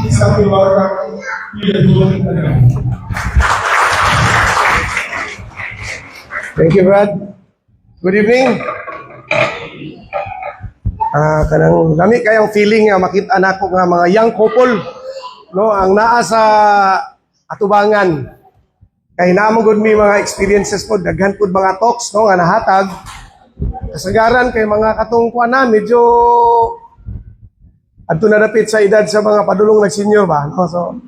Isang iwaran, ilan na. Thank you, Brad. Good evening. Kanang dami kayang feeling nga makita na ko nga mga young couple no ang naa sa atubangan. Kay naamo gud mi mga experiences po, daghan pud mga talks no nga nahatag. Kasagaran kay mga katong kuan na medyo adto na dapit sa edad sa mga padulong nag-senior ba no. So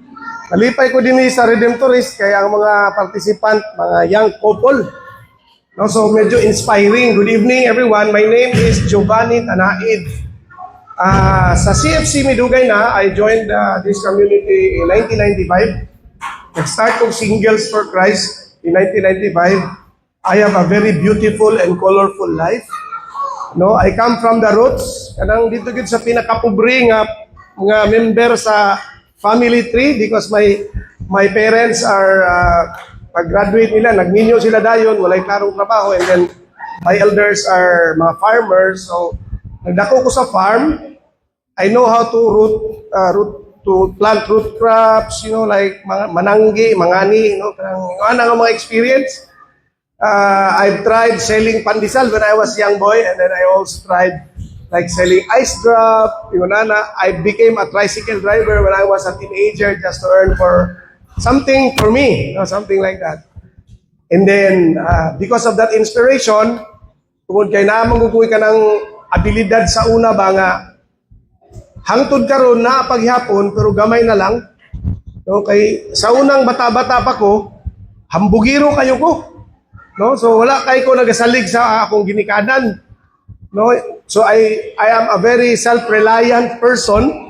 nalipay ko dinhi sa Redemptorist kay ang mga participant mga young couple. No, so medyo inspiring. Good evening everyone. My name is Giovanni Tanaid. Sa CFC Midugay na, I joined this community in 1995. Nag-start kong Singles for Christ in 1995. I have a very beautiful and colorful life. No, I come from the roots. Kanang dito gid sa pinakapobre nga mga member sa family tree because my parents are pag-graduate nila, nagninyo sila dayon, walay klarong trabaho, and then my elders are mga farmers. So, nagdako ko sa farm. I know how to plant root crops, you know, like mananggi, mangani, you know, kanang mga experience. I've tried selling pandesal when I was young boy, and then I also tried like selling ice drop, you know, I became a tricycle driver when I was a teenager just to earn for something for me, you know, something like that. And then, because of that inspiration, tungod kay naman kukuha ka ng abilidad sa una ba nga, hangtod karon na paghapon, pero gamay na lang. No, kay sa unang bata-bata pa ko, hambugiro kayo ko. No, so wala kay ko nagasalig sa akong ginikanan. No, so I am a very self-reliant person.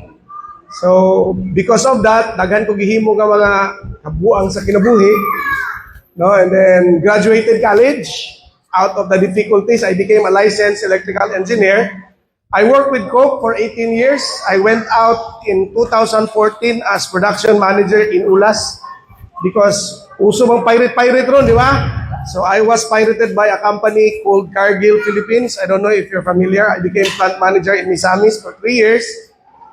So, because of that, daghan ko gihimo nga mga kabuang sa kinabuhi. No, and then graduated college. Out of the difficulties, I became a licensed electrical engineer. I worked with Coke for 18 years. I went out in 2014 as production manager in Ulas because uso mang pirate ron, di ba? So I was pirated by a company called Cargill Philippines. I don't know if you're familiar. I became plant manager in Misamis for 3 years.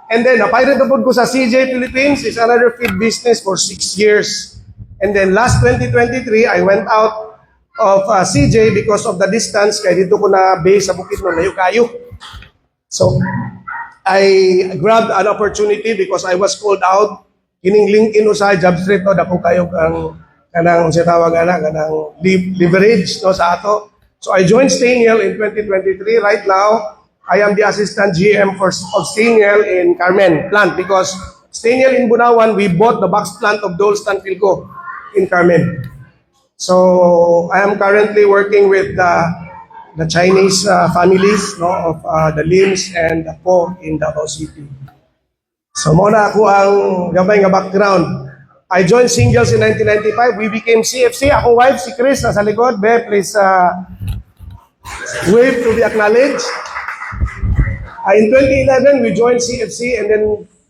And then, napirate na po ko sa CJ Philippines, is another feed business for 6 years. And then, last 2023, I went out of CJ because of the distance, kaya dito ko na base sa bukid ng layo kayo. So, I grabbed an opportunity because I was called out, kining LinkedIn sa job street, no, dako kayo kanang siya tawag kanang leverage no, sa ato. So, I joined Staniel in 2023. Right now, I am the assistant GM of Staniel in Carmen plant because Staniel in Bunawan, we bought the box plant of Dole Stanfilco in Carmen. So I am currently working with the Chinese families no, of the Lims and the Po in Davao City. So muna ako ang gabay nga background. I joined Singles in 1995. We became CFC. Ako wife, si Chris, nasa likod. Be, please wave to be acknowledged. In 2011, we joined CFC and then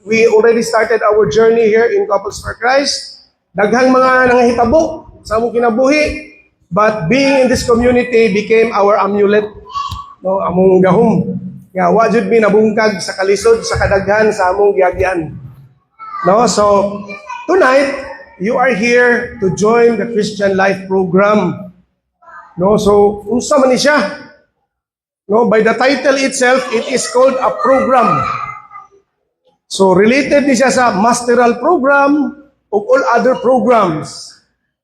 we already started our journey here in Couples for Christ. Daghang mga nangahitabo sa among kinabuhi, but being in this community became our amulet, no, among gahom. Nga wa jud mi nabungkag sa kalisod sa kadaghan sa among giagyan. No, so tonight you are here to join the Christian Life program. No, so unsa man ni siya? No, by the title itself, it is called a program. So, related ni siya sa masteral program o all other programs.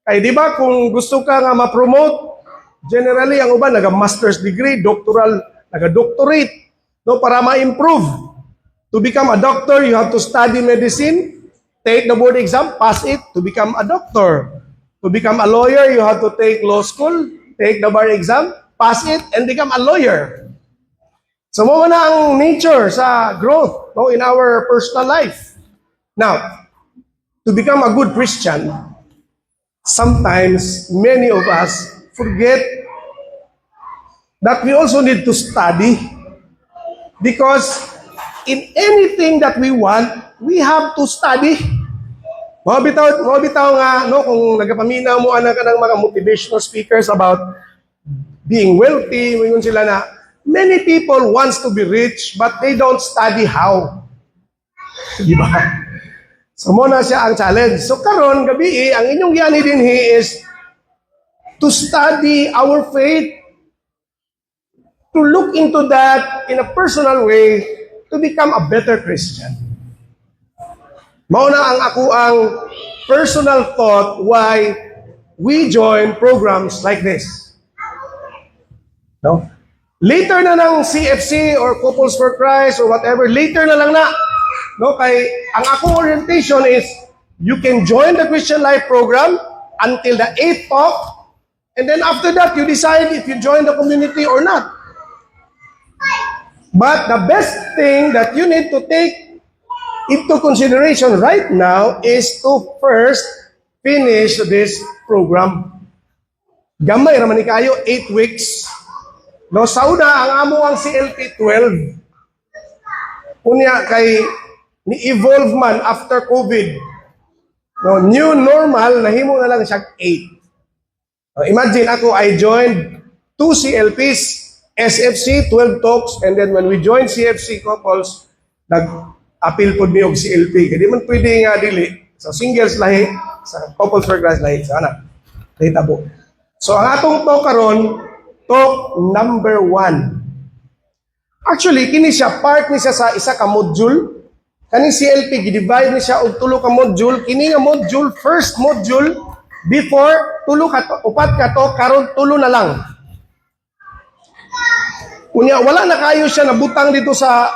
Ay, di ba, kung gusto ka nga ma-promote, generally, ang uban, naga-master's degree, doctoral, naga-doctorate, no, para ma-improve. To become a doctor, you have to study medicine, take the board exam, pass it, to become a doctor. To become a lawyer, you have to take law school, take the bar exam, pass it, and become a lawyer. So, mo na ang nature sa growth no, in our personal life. Now, to become a good Christian, sometimes many of us forget that we also need to study because in anything that we want, we have to study. Mabitaw nga, no, kung nagapaminaw mo ka ng mga motivational speakers about being wealthy, mayroon sila na, many people wants to be rich, but they don't study how. Di ba? So mo na siya ang challenge. So karon gabi ang inyong yani dinhi is to study our faith, to look into that in a personal way, to become a better Christian. Mao na ang ako ang personal thought why we join programs like this. No? Later na ng CFC or Couples for Christ or whatever, later na lang na. No, kay ang akong orientation is you can join the Christian Life program until the 8th talk, and then after that you decide if you join the community or not. But the best thing that you need to take into consideration right now is to first finish this program. Gamay raman ni kayo 8 weeks. No, sa una ang amo ang CLP 12. Unya kay ni-evolve man after COVID. No, new normal, nahimo na lang siya 8. Imagine ako, I joined 2 CLPs, SFC, 12 talks, and then when we joined CFC couples, nag-appeal po niyo og CLP. Kaya di man pwede nga dili. So singles lahi, sa couples for Christ lahi. So anak, lahi tabo. So ang atong talk karon, talk number 1. Actually, kini siya, part ni siya sa isa ka module. Kaning CLP, gidivide ni siya og 3 ka module. Kini nga module, first module, before, 4 ka to, karon 3 na lang. Unya, wala na kayo siya nabutang dito sa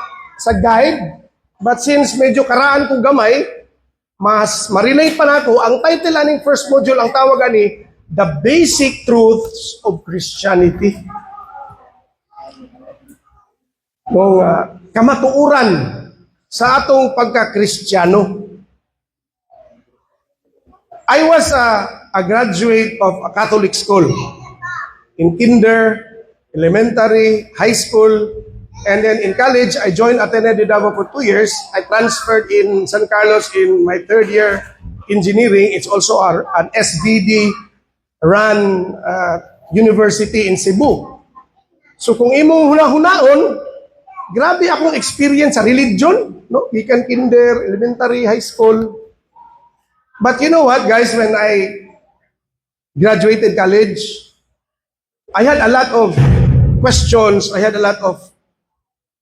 guide. But since medyo karaan ko gamay, mas ma-relate pa nako ang title aning first module, ang tawag ani, The Basic Truths of Christianity. Nung kamatuuran sa atong pagka-Kristiyano. I was a graduate of a Catholic school. In kinder, elementary, high school, and then in college, I joined Ateneo de Davao for 2 years. I transferred in San Carlos in my 3rd year engineering. It's also an SVD-run university in Cebu. So kung imong hunahunaon, grabe akong experience sa religion, no? Gikan kinder, elementary, high school. But you know what, guys, when I graduated college, I had a lot of questions, I had a lot of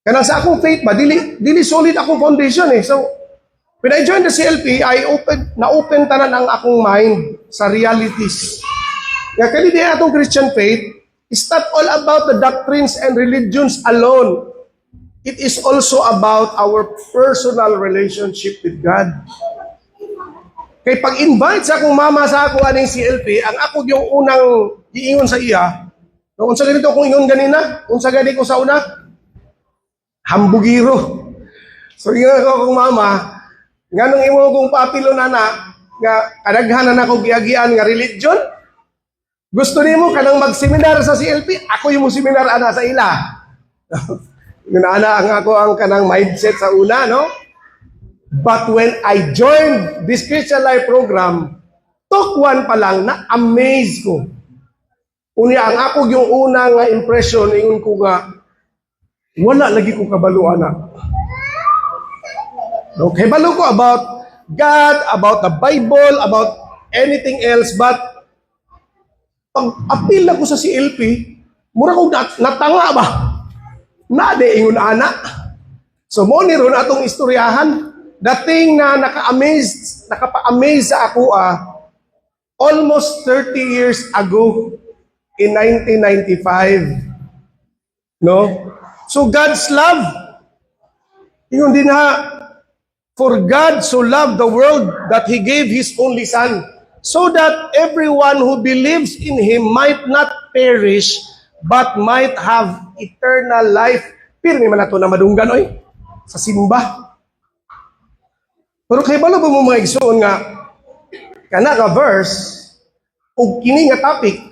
kanang sa akong faith ba, dili solid akong foundation eh. So, when I joined the CLP, na-open tanan ang akong mind sa realities. Nga kani di atong Christian faith, it's not all about the doctrines and religions alone. It is also about our personal relationship with God. Kay pag-invite sa akong mama sa ako aning CLP, ang ako yung unang iingon sa iya, no, unsa ganito akong ingon ganina, unsa gani ko sa una, hambugiro. So ingon ako akong mama, nganong imo kong papilo na nga kadaghanan ako giagian nga religion. Gusto nimo kanang mag-seminar sa CLP, ako yung seminar ana sa ila. Ana ang ako ang kanang mindset sa una, no? But when I joined this Christian Life program, talk 1 pa lang, na-amaze ko. Unya, ang ako yung una nga impression, ingon ko nga, wala lagi ko kabaluan na. Okay, balo ko about God, about the Bible, about anything else, but pag appeal ako sa CLP, mura ko natanga ba? Nade ingon ana. So mo ni ron atong istoryahan, the thing na nakapa-amaze sa ako almost 30 years ago in 1995. No? So God's love. Ingon din for God so loved the world that He gave His only Son, so that everyone who believes in Him might not perish, but might have eternal life. Pirmi man nato na madunggan, oy, sa simba. Pero kay balo ba mo mga igsoon nga, kana ka verse, o kini nga topic,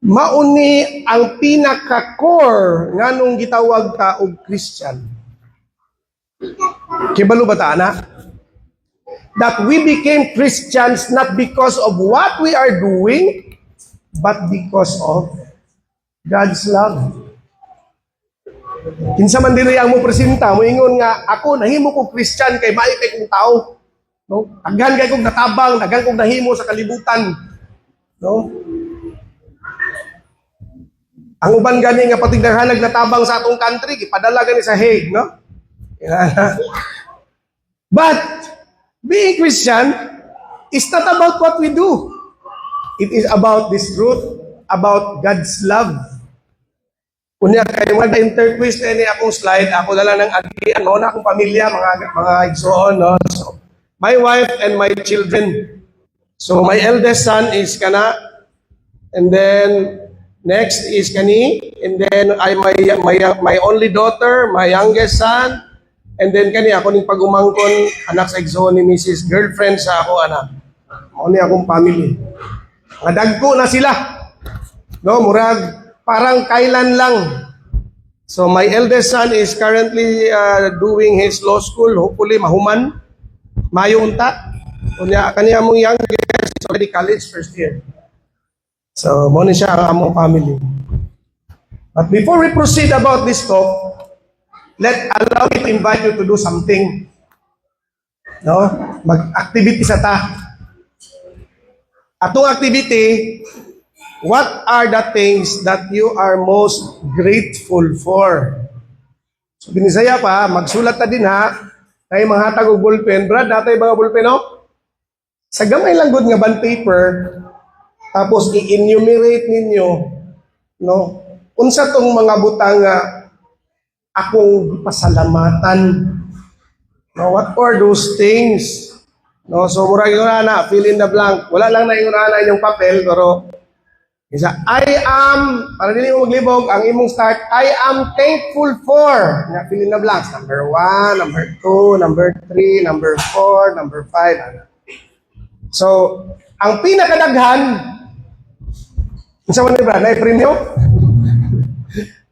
mauni ang pinaka-core nga nung gitawag ta og Christian. Kay balo ba ta, ana? That we became Christians not because of what we are doing, but because of God's love. Kinsa man dili ang mo presenta, mo ingon nga ako nahimo ko Christian kay maay kay kong tao. No? Daghan kay kog natabang, daghan kog nahimo sa kalibutan. No? Ang uban gani nga patig naghanag natabang sa atong country, ipadala gani sa Hague, no? But being Christian is not about what we do. It is about this truth, about God's love. Kunya kay mga interquest ni akong slide, ako dala ng agian, no, na akong pamilya, mga igsoon, no. So, my wife and my children. So my eldest son is kana, and then next is kani, and then I my only daughter, my youngest son, and then kani ako ning pagumangkon anak sa igsoon ni Mrs. girlfriend sa ako anak. Mao ni akong family. Nga dagko na sila. No, murag parang kailan lang. So my eldest son is currently doing his law school, hopefully mahuman. Mayo unta. Unya kaniya mong youngest is already college first year. So mo ni siya ang among family. But before we proceed about this talk, allow me to invite you to do something. No? Mag-activity sa ta. Atong activity, what are the things that you are most grateful for? So, binisaya pa, magsulat na din ha. Kaya manghatag og ballpen. Brad, natay mga ballpen, no? Sa gamay lang good nga bond paper, tapos i-enumerate ninyo, no? Unsa tong mga butang nga akong pasalamatan. No, what are those things? No, so murag yun na, fill in the blank. Wala lang na yung inyong papel, pero isa, I am, para dili mo maglibog, ang imong start, I am thankful for, na fill in the blanks, number 1, number 2, number 3, number 4, number 5. So, ang pinakadaghan, isa man ni Brad, na premium?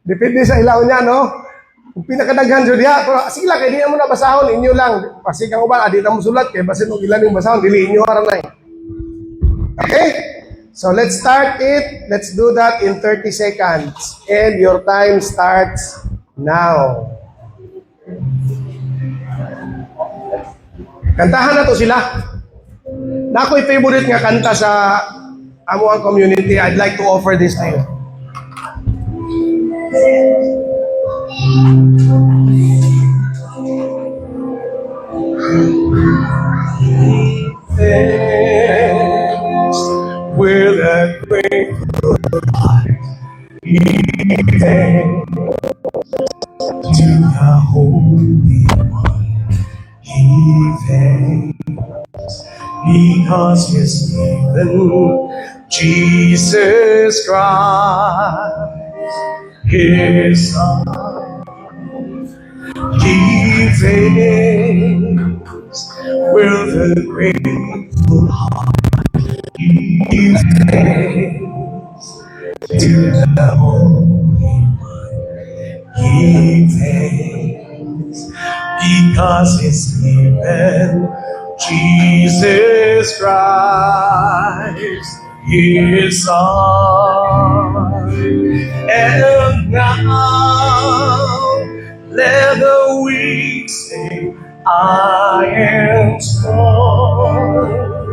Depende sa ilaw niya, no? Kung pinakadaghan dyan diya, pero sige lang, kaya di na mo na basahon, inyo lang. Kasi kang uban, di na mo sulat, kaya basin mo ilan yung basahon, dili inyo haranay. Okay? So let's start it. Let's do that in 30 seconds. And your time starts now. Kantahan na to sila. Na ako'y favorite nga kanta sa amuang community. I'd like to offer this to you. Thanks with a grateful heart, thanks to the Holy One. Give thanks because He's given Jesus Christ, His Son. Give thanks with a grateful heart. Give thanks to the Holy One. Give thanks because He's given Jesus Christ, His Son. And now let the weak say, I am strong.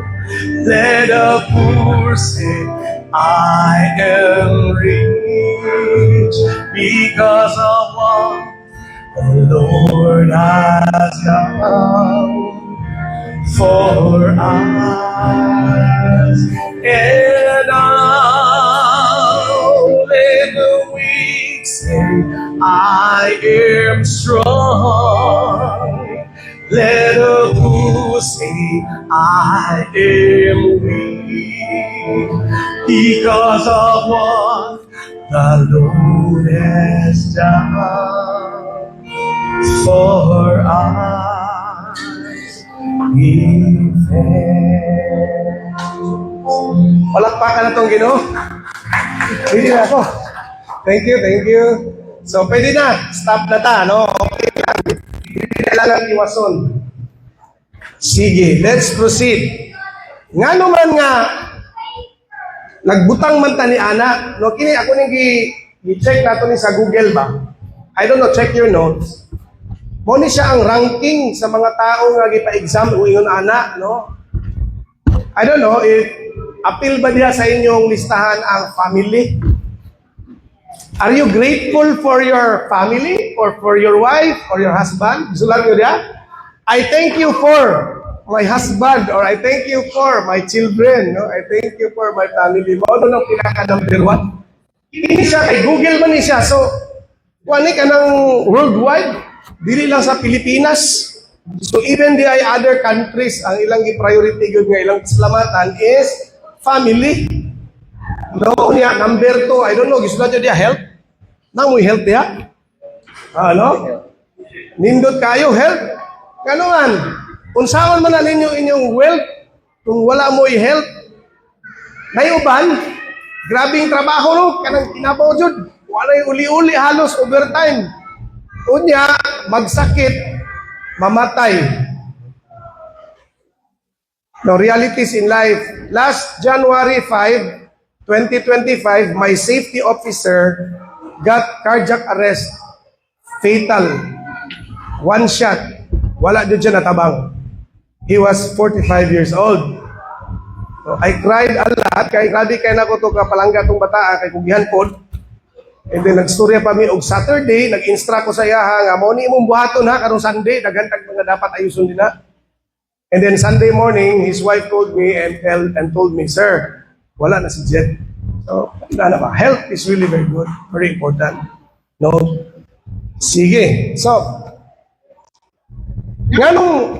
Let the poor say, I am rich, because of what the Lord has done for us. And now let the weak say, I am strong. Let the poor say, I am weak, because of what the Lord has done for us. Give thanks. Palakpakan na itong Ginoo. Pwede na ako. Thank you, thank you. So, pwede na. Stop na ta, no? Okay lang. Hindi na lang iwason. Sige, let's proceed. Nga naman nga, nagbutang man ta ni Ana. No, kini ako nang i-check nato ni sa Google ba? I don't know, check your notes. Mo ni siya ang ranking sa mga tao nga gipa-exam o ingon ana, no? I don't know if appeal ba diha sa inyong listahan ang family? Are you grateful for your family or for your wife or your husband? Sulat nyo diha? I thank you for my husband or I thank you for my children, no? I thank you for my family. Mao no nang pinaka number 1. Ini siya kay Google man ni siya. So, wani ka ng worldwide. Dili lang sa Pilipinas. So even the other countries, ang ilang i-priority yun nga ilang salamatan is family. No, niya, number 2, I don't know, gusto na diya health? Namoy health diya? Ano? Nindot kayo, health? Ganuan? Unsaon man na ninyo inyong wealth kung wala mo i-health? Nayuban, grabing trabaho no, kanang kinabaw jud. Walay uli-uli halos overtime. Unya, magsakit, mamatay. No, realities in life. Last January 5, 2025, my safety officer got cardiac arrest. Fatal. One shot. Wala din siya natabang. He was 45 years old. So, I cried a lot. Kaya grabe kaya na ko ito kapalangga itong bata. Kaya kugihan po. And then nagstorya pa mi og Saturday, nag-instruct ko sa iya nga mo ni imong buhaton ha karong Sunday daghan tag mga dapat ayuson din na. And then Sunday morning, his wife called me and told me, "Sir, wala na si Jet." So, na ba? Health is really very good, very important. No. Sige. So, nganong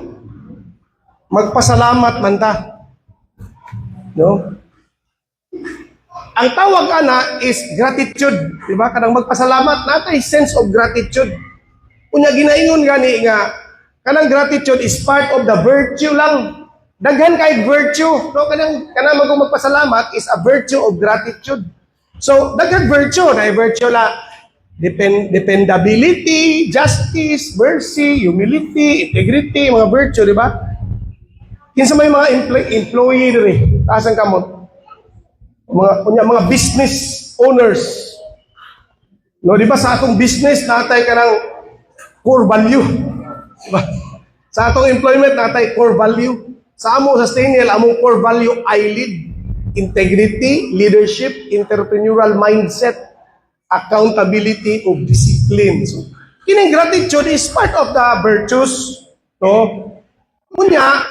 magpasalamat man ta? No? Ang tawag ana is gratitude, di ba? Kanang magpasalamat natay sense of gratitude. Unya ginaingon gani nga kanang gratitude is part of the virtue lang. Daghan kay virtue. No kanang magpasalamat is a virtue of gratitude. So daghan virtue, na virtue la dependability, justice, mercy, humility, integrity, mga virtue, di ba? Kinsa may mga employee diri, taas ang kamot. Mga business owners. No, di ba sa atong business natay kanang core value. Diba? Sa atong employment natay core value. Sa amo sa Staniel among core value I lead, integrity, leadership, entrepreneurial mindset, accountability of discipline. So, kining gratitude is part of the virtues, no? Kunya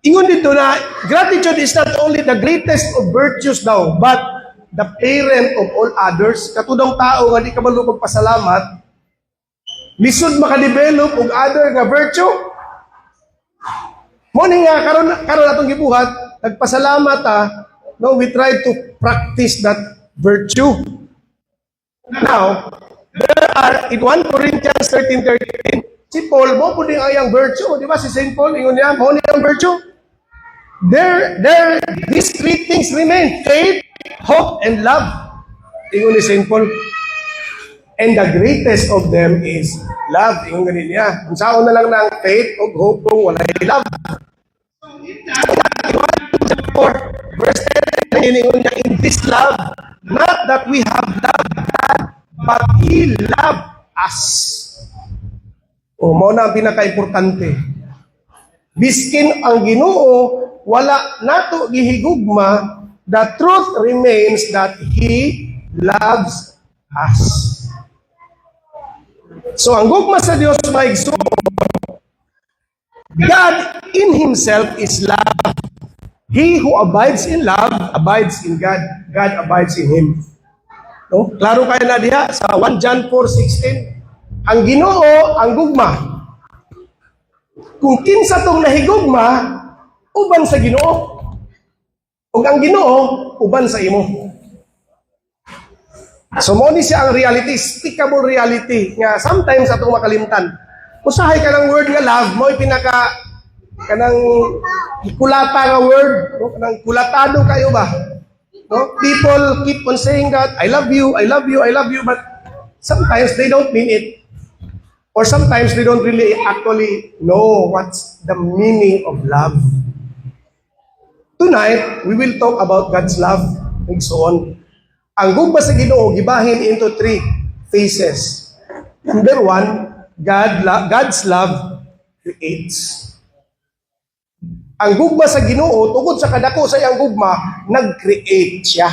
ingon dito na gratitude is not only the greatest of virtues daw, but the parent of all others. Katudang tao nga di ka malo magpasalamat, lisod makadevelop og other nga virtue. Mo ni nga karon atong gibuhat, nagpasalamat no, we try to practice that virtue. Now, there are in 1 Corinthians 13:13, si Paul mo pud ang virtue, di ba? Si Saint Paul ingon niya, mo ni ang virtue. These 3 things remain: faith, hope, and love. Ingon ni Saint Paul. And the greatest of them is love. Ingon ganin niya. Kung saan na lang ng faith o hope kung wala love. Verse 10, ingon niya, in this love, not that we have loved God, but He loved us. O, mo na ang pinaka-importante. Biskin ang Ginoo, wala nato gihigugma, the truth remains that He loves us. So ang gugma sa Dios maigsoon, God in Himself is love. He who abides in love abides in God. God abides in Him. No? Klaro kayo na diha sa 1 John 4:16. Ang Ginoo ang gugma. Kung kinsa tong nahigugma, uban sa Ginoo. Ug ang Ginoo uban sa imo. So mo ni siya ang reality, stickable reality nga sometimes atong makalimtan. Usahay ka ng word nga love, mo pinaka kanang kulata nga word, no? Kanang kulatado kayo ba? No? People keep on saying that I love you, I love you, I love you, but sometimes they don't mean it. Or sometimes they don't really actually know what's the meaning of love. Tonight, we will talk about God's love and so on. Ang gugma sa Ginoo gibahin into 3 phases. Number 1, God's love creates. Ang gugma sa Ginoo, tungod sa kadako sa iyang gugma, nag-create siya.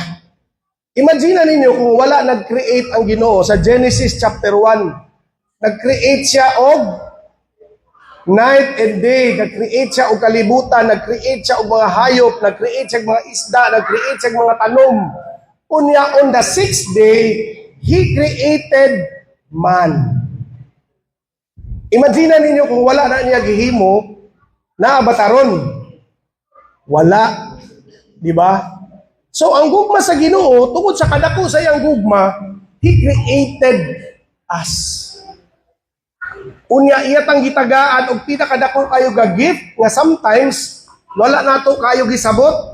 Imagine ninyo kung wala nag-create ang Ginoo sa Genesis chapter 1. Nag-create siya og night and day, nag-create siya og kalibutan, nag-create siya og mga hayop, nag-create siya og mga isda, nag-create siya og mga tanom. Unya, on the sixth day, He created man. Imagine ninyo kung wala na niya gihimo, naabataron. Wala. Di ba? So, ang gugma sa Ginoo, tungod sa kadako sa iyang gugma, He created us. Unya, iyatang gitagaan og pinakadako kayo ga gift nga sometimes wala nato kayo gisabot.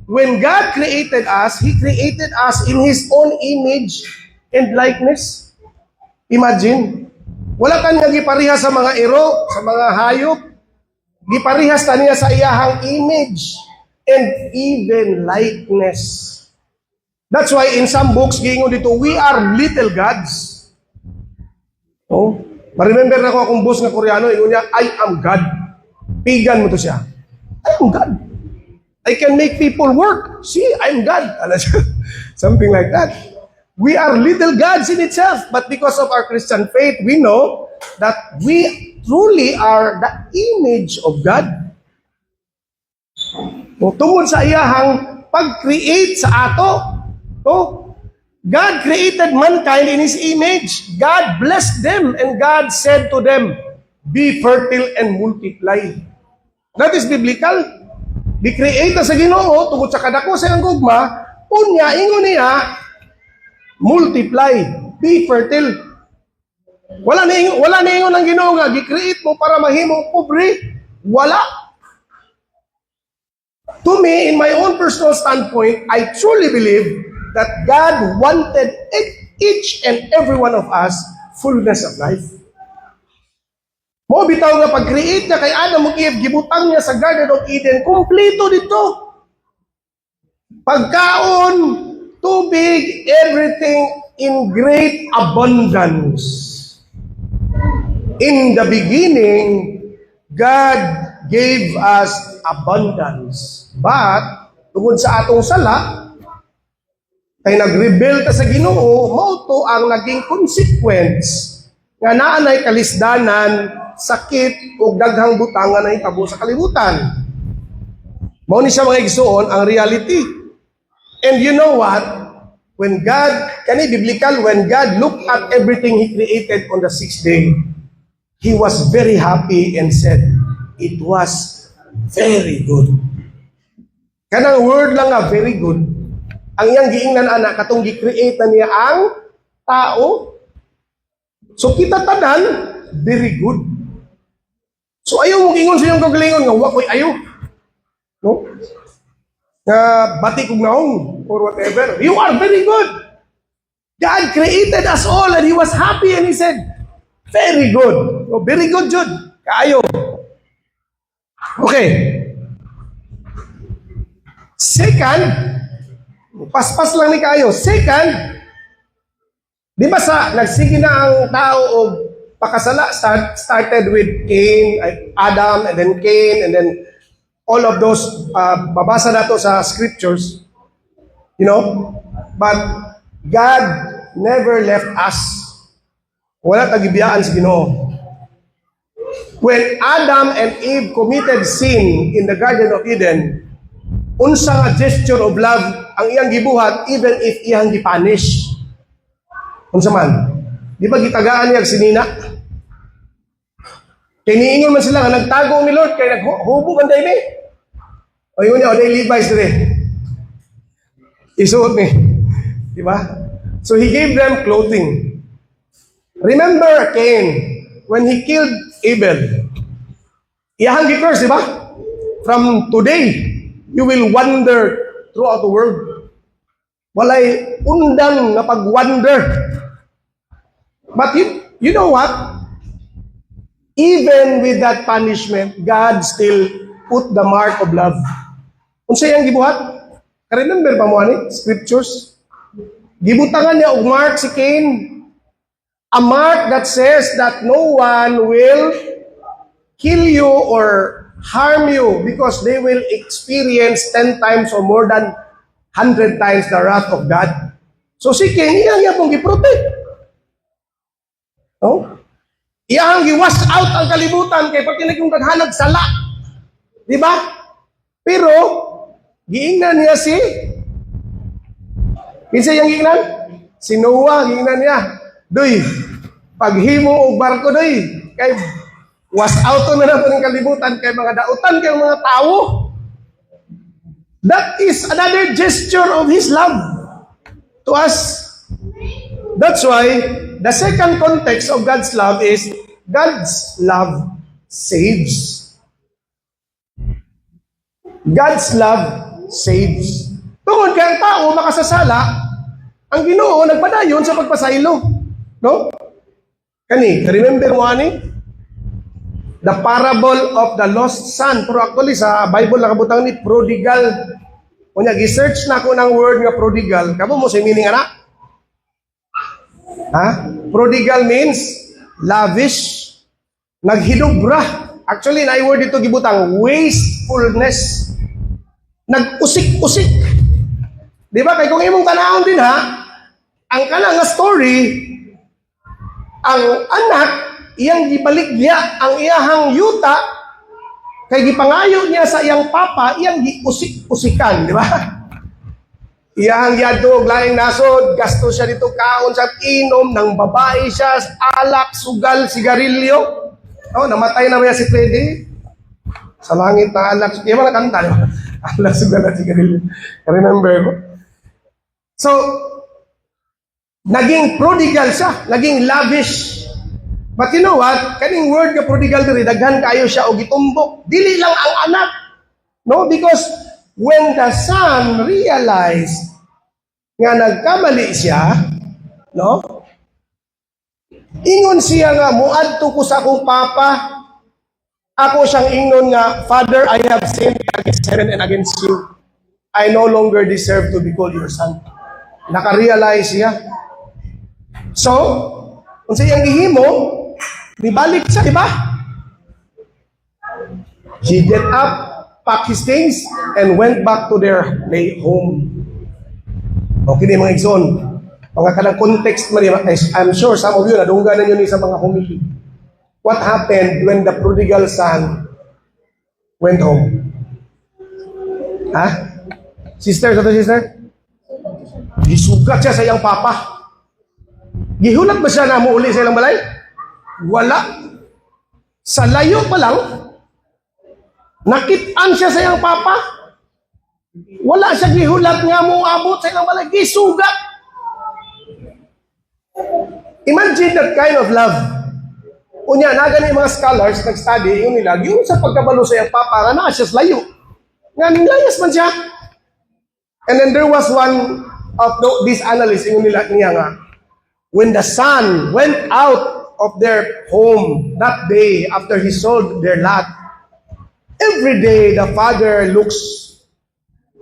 When God created us, He created us in His own image and likeness. Imagine, wala ka nga giparihas sa mga iro, sa mga hayop. Giparihas ta niya sa iyahang image and even likeness. That's why in some books, giingon dito, we are little gods. Oh, ma-remember na ko akong boss na Koreano, ingon niya, I am God. Pigan mo to siya. I am God. I can make people work. See, I'm God. Something like that. We are little gods in itself, but because of our Christian faith, we know that we truly are the image of God. Tungod sa iyahang pag-create sa ato, God created mankind in His image. God blessed them and God said to them, be fertile and multiply. That is biblical. Di-create sa Ginoo tungod sa kadako sa iyang gugma, unya ingon niya, multiply, be fertile. Wala na ingon ang Ginoo nga gi-create mo para mahimo pobre. Wala. To me, in my own personal standpoint, I truly believe that God wanted each and every one of us fullness of life. Mo bitaw nga pag-create niya kay Adam ug Eve, gibutang niya sa Garden of Eden, kumpleto dito. Pagkaon, tubig, everything in great abundance. In the beginning, God gave us abundance. But, tungod sa atong sala, kay nag-rebel ta sa Ginoo, mao to ang naging consequence nga naanay kalisdanan, sakit o daghang butang nga nahitabo sa kalibutan. Mao ni siya mga igsuon ang reality. And you know what? When God, kani biblical, when God looked at everything He created on the sixth day, He was very happy and said, it was very good. Kanang word lang nga, very good. Ang iyang giingnan anak, katong gi-create na niya ang tao. So kita tanan, very good. So ayaw mong ingon sa iyong kagalingon nga, wakoy ayaw. No? Nga bati kong naong or whatever. You are very good. God created us all and He was happy and He said, very good. So, very good, Jude. Kaayo. Okay. Second, paspas lang ni kayo. Second, di ba sa nagsige na ang tao o pakasala started with Cain, Adam, and then Cain, and then all of those, babasa na to sa scriptures, you know, but God never left us. Wala tagibiyaan sa Ginoo. When Adam and Eve committed sin in the Garden of Eden, unsa nga gesture of love ang iyang gibuhat even if iyang gipunish. Unsa man? Di ba gitagaan niya sinina? Kay niingon man sila nga nagtago ni Lord kay naghubo man day ni. O yun niya, o day Levi's dire. Isuot ni. Di ba? So He gave them clothing. Remember Cain, when he killed Abel, iyahang gi-curse, di ba? From today, you will wander throughout the world. Walay undang na pag-wander. But you know what? Even with that punishment, God still put the mark of love. Unsa yang gibuhat? Remember ba mo ani scriptures? Gibutangan niya og mark si Cain. A mark that says that no one will kill you or harm you because they will experience 10 times or more than 100 times the wrath of God. So sige, iya pong giprotect. No? Iyang gi-wash out ang kalibutan kay pag kinagong kaghalag sala. Di ba? Pero, giingnan niya kinsa yang giingnan? Si Noah, giingnan niya. Doy, paghimo og barko doy, kay wash out na nato ng kalibutan kay mga dautan kay mga tao. That is another gesture of His love to us. That's why the second context of God's love is God's love saves. God's love saves. Tungod kay ang tao makasasala, ang Ginoo nagpadayon sa pagpasaylo. No? Kani, remember mo ani? The parable of the lost son. Pero actually sa Bible nakabutang ni prodigal. Kunya gi-search na ko ng word nga prodigal. Kamo mo sa meaning ana? Ha? Prodigal means lavish, naghidobra. Actually na word dito gibutang wastefulness. Nag-usik-usik. Di ba? Kay kung imong tanawon din ha, ang kana nga story, ang anak, iyang gibaligya ang iyahang yuta, kay gipangayo niya sa iyang papa, iyang giusik-usikan, di ba? Iyahang yadog, laing nasod, gasto siya dito kaon sa inom, ng babae siya, alak, sugal, sigarilyo. Oh, namatay na ba si Freddy? Sa langit na alak, iya ba nakanta, di ba? Alak, sugal, at sigarilyo. Remember ko? So, naging prodigal siya, naging lavish. But you know what? Kaning word nga prodigal diri, daghan kayo siya o gitumbok. Dili lang ang anak. No? Because when the son realized nga nagkamali siya, no? Ingon siya nga, muadto ko sa akong papa. Ako siyang ingnon nga, Father, I have sinned against heaven and against you. I no longer deserve to be called your son. Naka-realize siya. So, kung sa iyang gihimo, nibalik siya, di ba? He get up, packed his things, and went back to their home. Okay na mga igsoon. Mga kanang context man, I'm sure some of you, nadungganan nyo ni sa mga homily. What happened when the prodigal son went home? Ha? Sister, sa sister? Gisugat siya sa iyang papa. Gihulat ba siya na muuli sa ilang balay? Wala. Sa layo pa lang, nakitaan siya sa iyang papa. Wala siya gihulat nga mo abot sa ilang balay. Gisugat. Imagine that kind of love. Unya, nagan yung mga scholars, nag-study, yung nila, yung sa pagkabalo sa iyang papa, nga na siya sa layo. Nga, nilayas man siya. And then there was one of these analysts, yung nila niya nga, when the son went out of their home that day after he sold their lot, every day the father looks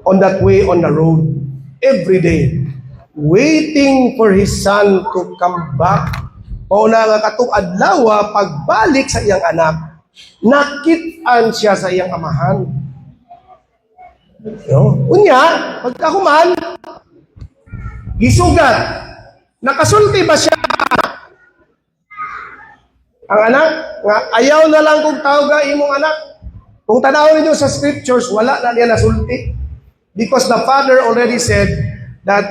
on that way on the road. Every day. Waiting for his son to come back. O na nga katong adlaw, pagbalik sa iyang anak, nakitaan siya sa iyang amahan. No? Unya, pagkahuman, gisugat. Nakasulti ba siya? Ang anak, nga ayaw na lang kung tawga imong anak. Kung tanawin niyo sa scriptures, wala na niya nasulti. Because the father already said that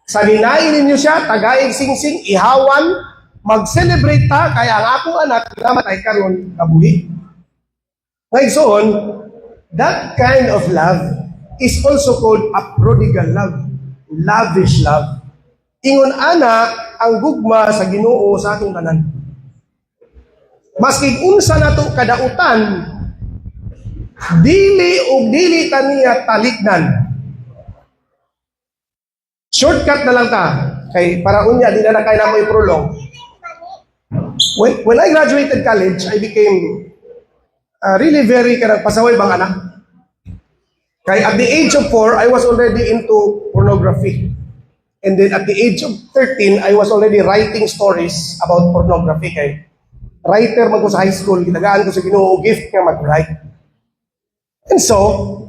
sa ninain ninyo siya, tagaig sing-sing, ihawan, mag-celebrate ta, kaya ang akong anak, namatay karon kabuhi. Ngayon, that kind of love is also called a prodigal love, lavish love. Ingon ana ang gugma sa Ginoo sa atong tanan. Maski unsa nato kadautan, dili og dili taniya talikdan. Shortcut na lang ta kay para unya di na kay na mo i-prolong. When I graduated college, I became really very pasaway bang anak. Kay at the age of 4, I was already into pornography. And then at the age of 13, I was already writing stories about pornography. Kay writer man ko sa high school, gitagaan ko sa Ginoo gift nga mag-write. And so,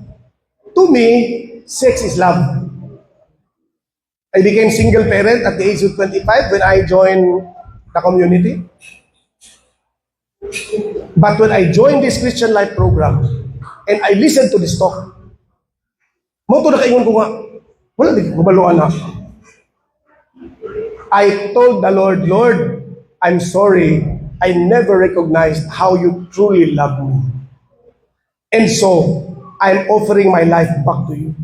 to me, sex is love. I became single parent at the age of 25 when I joined the community. But when I joined this Christian Life program, and I listened to this talk, mo to nakaingon ko nga, wala din gumaluan na. I told the Lord, Lord, I'm sorry, I never recognized how you truly love me. And so, I'm offering my life back to you.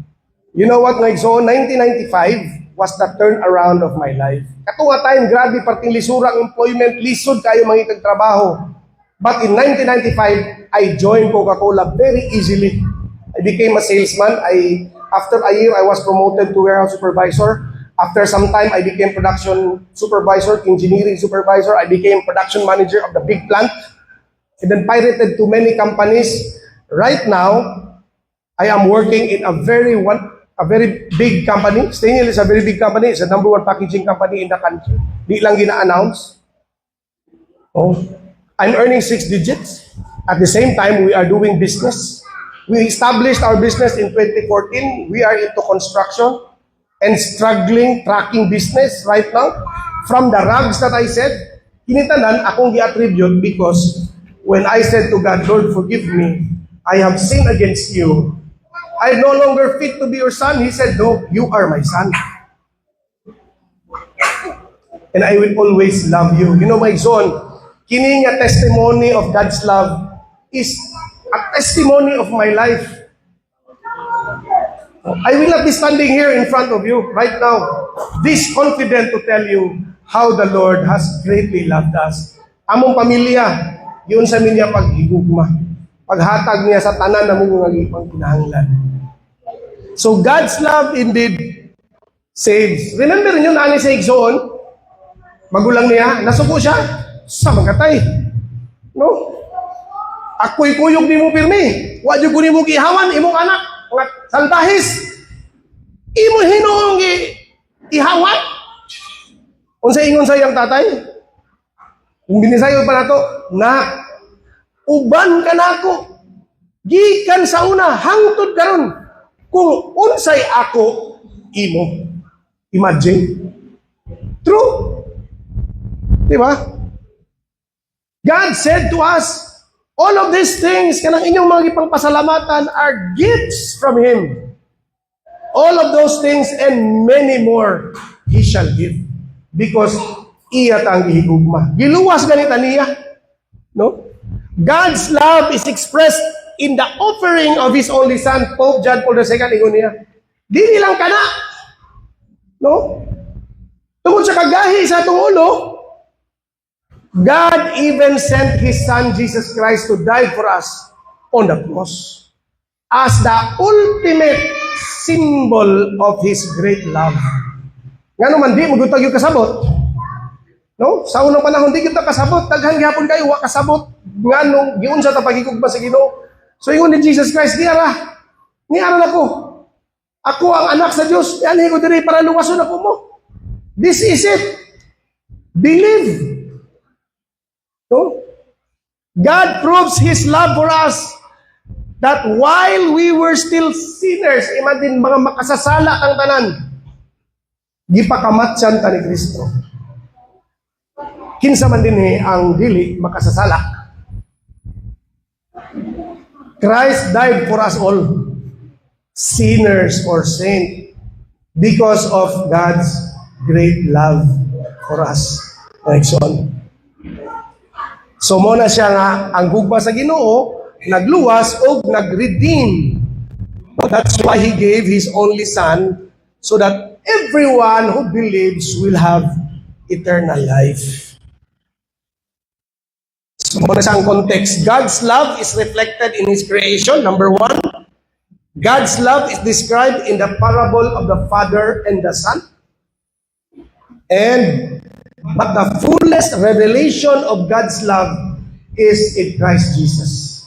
You know what, like, so 1995 was the turnaround of my life. Kato nga time, grabe, parting lisurang employment, lisod kayo mga trabaho. But in 1995, I joined Coca-Cola very easily. I became a salesman. After a year, I was promoted to warehouse supervisor. After some time, I became production supervisor, engineering supervisor. I became production manager of the big plant. And then pirated to many companies. Right now, I am working in a very big company. Staniel is a very big company. It's the number one packaging company in the country. Di lang gina-announce. Oh, I'm earning 6 digits. At the same time, we are doing business. We established our business in 2014. We are into construction and struggling tracking business right now. From the rags that I said, kinitanan akong gi-attribute because when I said to God, Lord, forgive me. I have sinned against you. I no longer fit to be your son. He said, no, you are my son. And I will always love you. You know, my son, kini nga testimony of God's love is a testimony of my life. I will not be standing here in front of you right now, this confident to tell you how the Lord has greatly loved us. Among pamilya, yun sa minya paghigugma. Paghatag niya sa tanan na mong ngagipang kinahanglan. So God's love indeed saves. Remember niyo na ani sa Igsoon, magulang niya, nasuko siya sa magatay. No? Ako'y kuyog ni mo pirmi. Wadyo ko ni mo gihawan, imong anak. Mga salbahis. Imo hinoong ihawan. Unsa ingon sa iyang tatay? Kung binisayo pa nato, na uban ka nako. Gikan sa una hangtod karon. Kung unsay ako imo. Imagine. True. Di ba? God said to us, all of these things, kanang inyong mga ipangpasalamatan are gifts from Him. All of those things and many more He shall give. Because iya tang gihigugma. Giluwas ganita niya. No? God's love is expressed in the offering of His only Son. Pope John Paul II, ingon niya. Dili lang kana. No? Tungod sa kagahi sa atong ulo, God even sent His Son, Jesus Christ, to die for us on the cross as the ultimate symbol of His great love. Nga naman, di magutag yung kasabot. No? Sa unang panahon, di kita kasabot. Daghan gihapon kayo, wa kasabot. Nga nung, giun sa tapagikugba sa Ginoo. So, ingon ni Jesus Christ, niara na ko. Ako ang anak sa Diyos. Yan, ko diri para luwason ako mo. This is it. Believe. No? God proves His love for us that while we were still sinners, imagine mga makasasala kang tanan, gipakamatsan ta ni Kristo. Kinsa man din ang dili makasasala. Christ died for us all, sinners or saint, because of God's great love for us. So muna siya nga, ang gugma sa Ginoo, nagluwas o nag-redeem. That's why He gave His only Son, so that everyone who believes will have eternal life. So muna siyang context. God's love is reflected in His creation, number 1. God's love is described in the parable of the Father and the Son. But the fullest revelation of God's love is in Christ Jesus.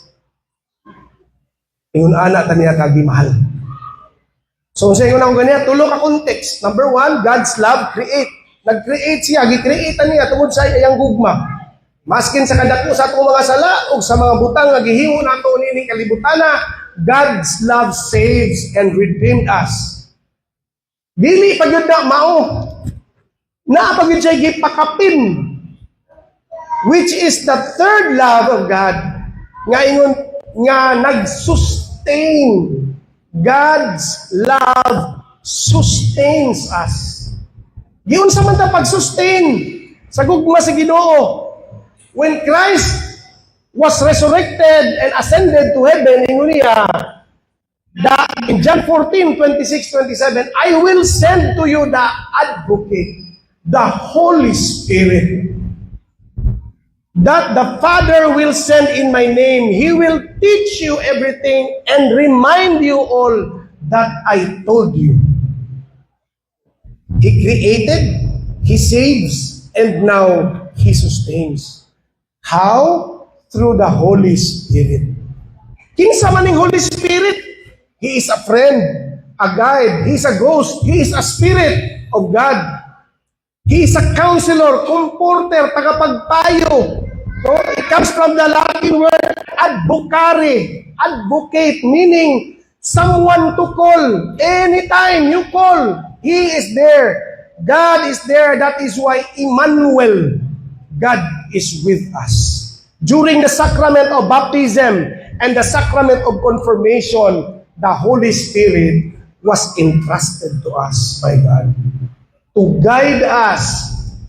Ingon ana ta niya kagi mahal. So, sa inyo na ako ganyan, tulo ka context. Number one, God's love, create. Nag-create siya, gi-create niya, tungod sa iyang gugma. Maskin sa kadako sa atong mga sala, o sa mga butang, nagihiwo na ito nini kalibutana, God's love saves and redeemed us. Dili pag yun na mao, na pag yun siya gipakapin, which is the third love of God, nga ingon, nga nag-sustain. God's love sustains us. Giun sa man ta pag-sustain sa gugma sa Ginoo. When Christ was resurrected and ascended to heaven, ingon niya, in John 14, 26, 27, I will send to you the advocate, the Holy Spirit, that the Father will send in my name. He will teach you everything and remind you all that I told you. He created, He saves, and now He sustains. How? Through the Holy Spirit. Kinsa man ning Holy Spirit? He is a friend, a guide, He is a ghost, He is a Spirit of God. He is a counselor, comforter, tagapagpayo. So, it comes from the Latin word advocare, advocate, meaning someone to call. Anytime you call, He is there. God is there. That is why Emmanuel, God is with us. During the sacrament of baptism and the sacrament of confirmation, the Holy Spirit was entrusted to us by God to guide us.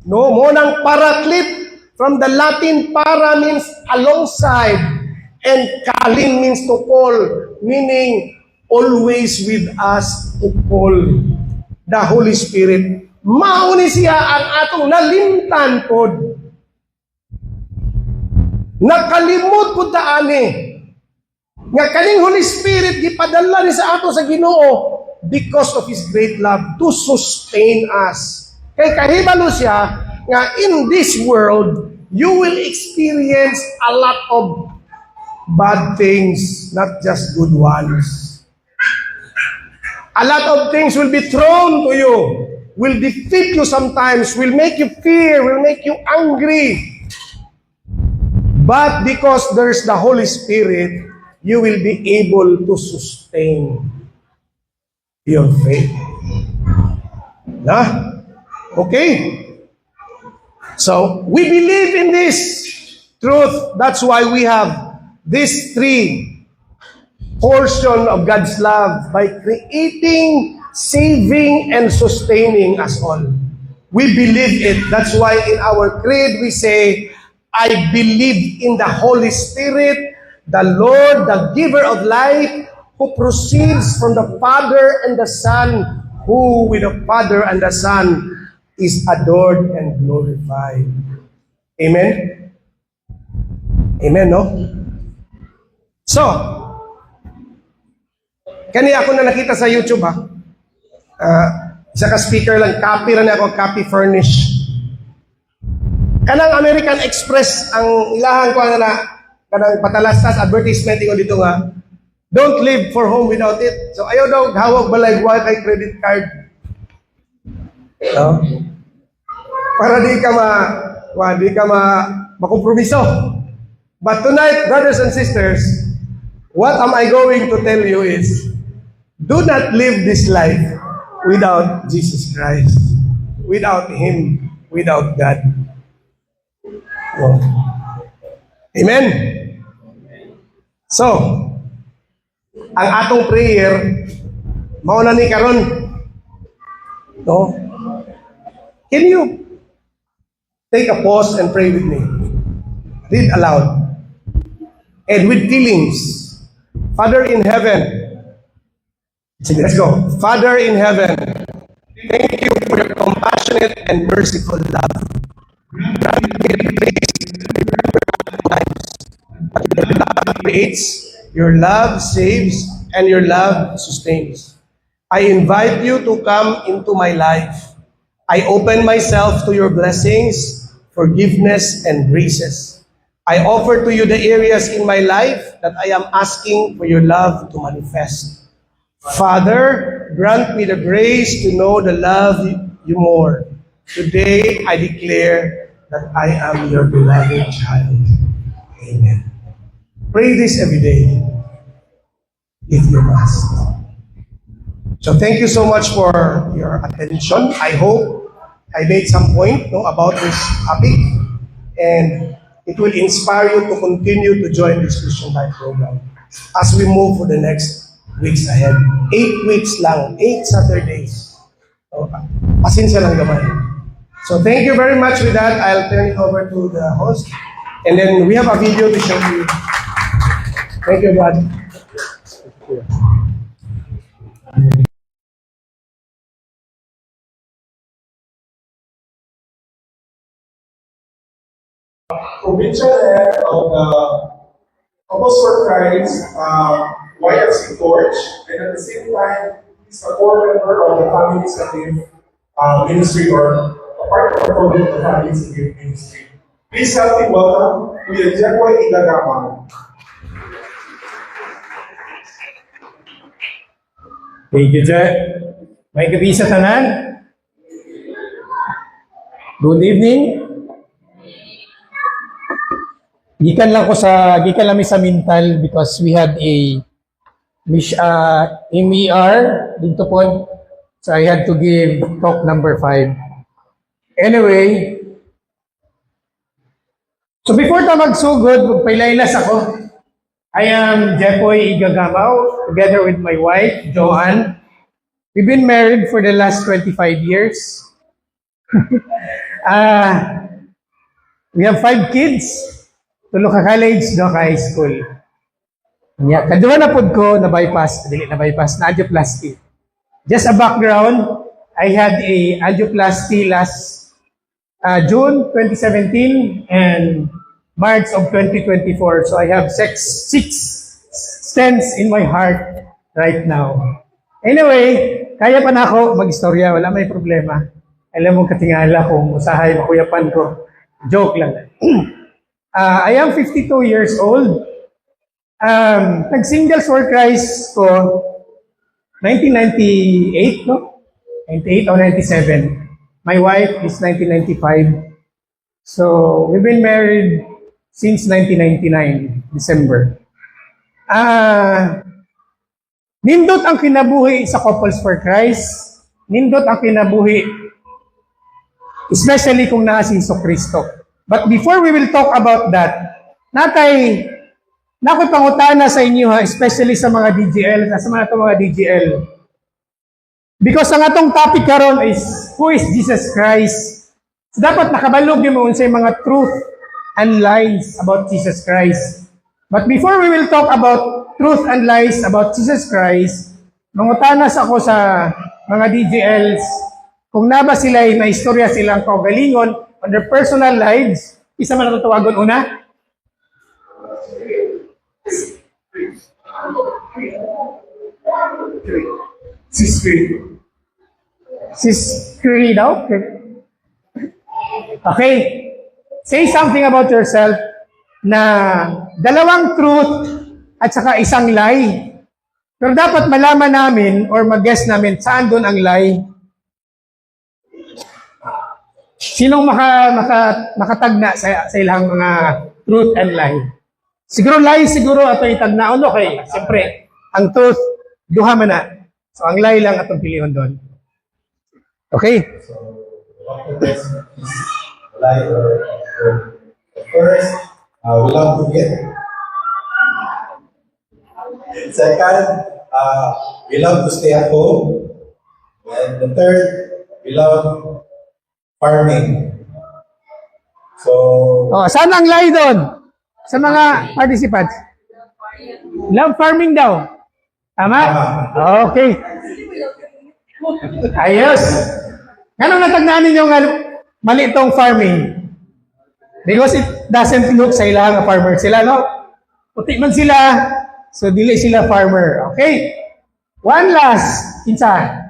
No, monang paraclete, from the Latin para means alongside, and kalin means to call, meaning always with us to call. The Holy Spirit, mauni siya ang atong nalimtan pod. Nakalimot po taani. Nga kaning Holy Spirit, gipadala ni sa ato sa Ginoo because of His great love to sustain us. Kay kahibalo siya, nga in this world, you will experience a lot of bad things, not just good ones. A lot of things will be thrown to you, will defeat you sometimes, will make you fear, will make you angry. But because there's the Holy Spirit, you will be able to sustain your faith. Na? Okay? So, we believe in this truth. That's why we have these three portion of God's love by creating, saving, and sustaining us all. We believe it. That's why in our creed we say, I believe in the Holy Spirit, the Lord, the giver of life, who proceeds from the Father and the Son, who with the Father and the Son is adored and glorified. Amen? Amen, no? So, kaniya ako na nakita sa YouTube, ha? Isa ka speaker lang, copy rin ako, copy furnish. Kanang American Express, ang ilahan ko na kanang patalastas, advertisement ko dito nga, don't leave for home without it. So, ayaw daw, hawag balay, buhay kay credit card. No? Para di ka makompromiso. But tonight, brothers and sisters, what am I going to tell you is, do not live this life without Jesus Christ, without Him, without God. No. Amen? So, ang atong prayer, mauna ni karon. No? Can you take a pause and pray with me? Read aloud. And with feelings. Father in heaven. Sige, let's go. Father in heaven, thank you for your compassionate and merciful love. God, your love creates, your love saves, and your love sustains. I invite you to come into my life. I open myself to your blessings, forgiveness, and graces. I offer to you the areas in my life that I am asking for your love to manifest. Father, grant me the grace to know the love you more. Today I declare that I am your beloved child. Amen. Pray this every day if you must. So thank you so much for your attention. I hope I made some point about this topic, and it will inspire you to continue to join this Christian Life program as we move for the next weeks ahead. 8 weeks lang, 8 Saturdays. So, pasensya lang gamay. So thank you very much with that. I'll turn it over to the host. And then we have a video to show you. Thank you, Brad. Provincial head of the Couples for Christ YFC Torch, and at the same time, he's a core member of the Families and Give Ministry, or a part of the Families and Give Ministry. Please help me welcome Kuya Jepoy Igagama. Thank you, Jack. May gabi sa tanan. Good evening. Gikan lang mi sa Mintal because we had a MER dito po. So I had to give talk number 5. Anyway, so before ta magsugod, magpailailas ako. I am Jepoy Igagamaw, together with my wife, Joanne. We've been married for the last 25 years. We have 5 kids. Tulo ka college, no ka high school. Yeah, kadua na pod ko na bypass, na angioplasty. Just a background, I had a angioplasty last June 2017 and March of 2024. So I have six stents in my heart right now. Anyway, kaya pa na ako mag-istorya, wala may problema. Alam mo katingala kung usahay makuyapan ko. Joke lang. I am 52 years old. Nag-singles for Christ ko 1998, no? 98 or 97. My wife is 1995. So, we've been married since 1999, December. Nindot ang kinabuhi sa Couples for Christ. Nindot ang kinabuhi, especially kung naa si Kristo. But before we will talk about that, nakoy pangutana sa inyo ha, especially sa mga DGL, sa mga DGL. Because ang atong topic karon is, who is Jesus Christ? So dapat nakabalog yung mga mga truth and lies about Jesus Christ. But before we will talk about truth and lies about Jesus Christ, mangutanas ako sa mga DGLs, kung naba sila ay maistorya silang kaugalingon on their personal lives. Isa man ang tawagon una. Siskri daw? Okay. Say something about yourself na dalawang truth at saka isang lie. Pero dapat malaman namin or mag-guess namin saan doon ang lie. Sinong makatagna sa ilang mga truth and lie? Siguro lie, siguro ato itagnaon. Okay, siyempre, ang truth, duha man na. So, ang lie lang atong pilihan doon. Okay? So, after this, lie or first, we love to get. Second, we love to stay at home. And the third, we love farming. So, saan ang lie doon? Sa mga participants? Love farming daw. Tama? Okay. Ayos. Ganun natagnaan ninyo nga mali itong farming? Because it doesn't look sa ilang farmer sila, no? Puti man sila, so dili sila farmer. Okay? One last. Kinsa?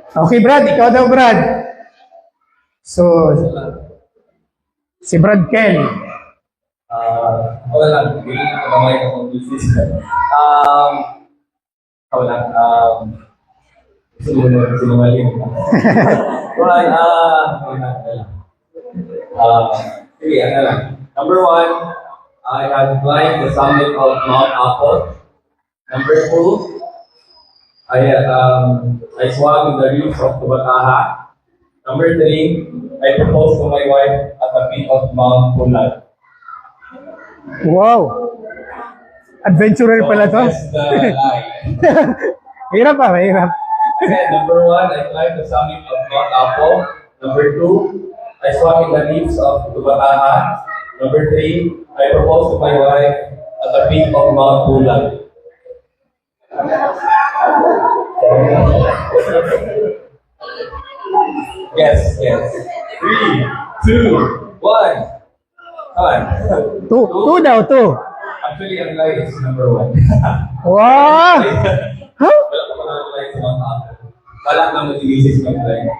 Okay, Brad. Ikaw daw, Brad. So, si Brad Ken. Wala lang, hindi ko naman yung business. Wala, sinungaling. Well, wala. Sige, ano lang. Number one, I have climbed the summit of Mount Apple. Number two, I swam in the reefs of Tubataha. Number three, I proposed to my wife at the peak of Mount Pulag. Wow! Adventurer pala to. That's the lie. Hirap pa, mahirap. Okay, number one, I climbed the summit of Mount Apple. Number two, I swam in the reefs of Tubataha. Number three, I proposed to my wife at the peak of Mount Pulag. Yes. 3, 2, 1. Time. Two daw, two. Actually, ang lie is number one. Wow! Huh? Wala ko na lie sa Mount Apple. Kala na mag-iisis ng lie.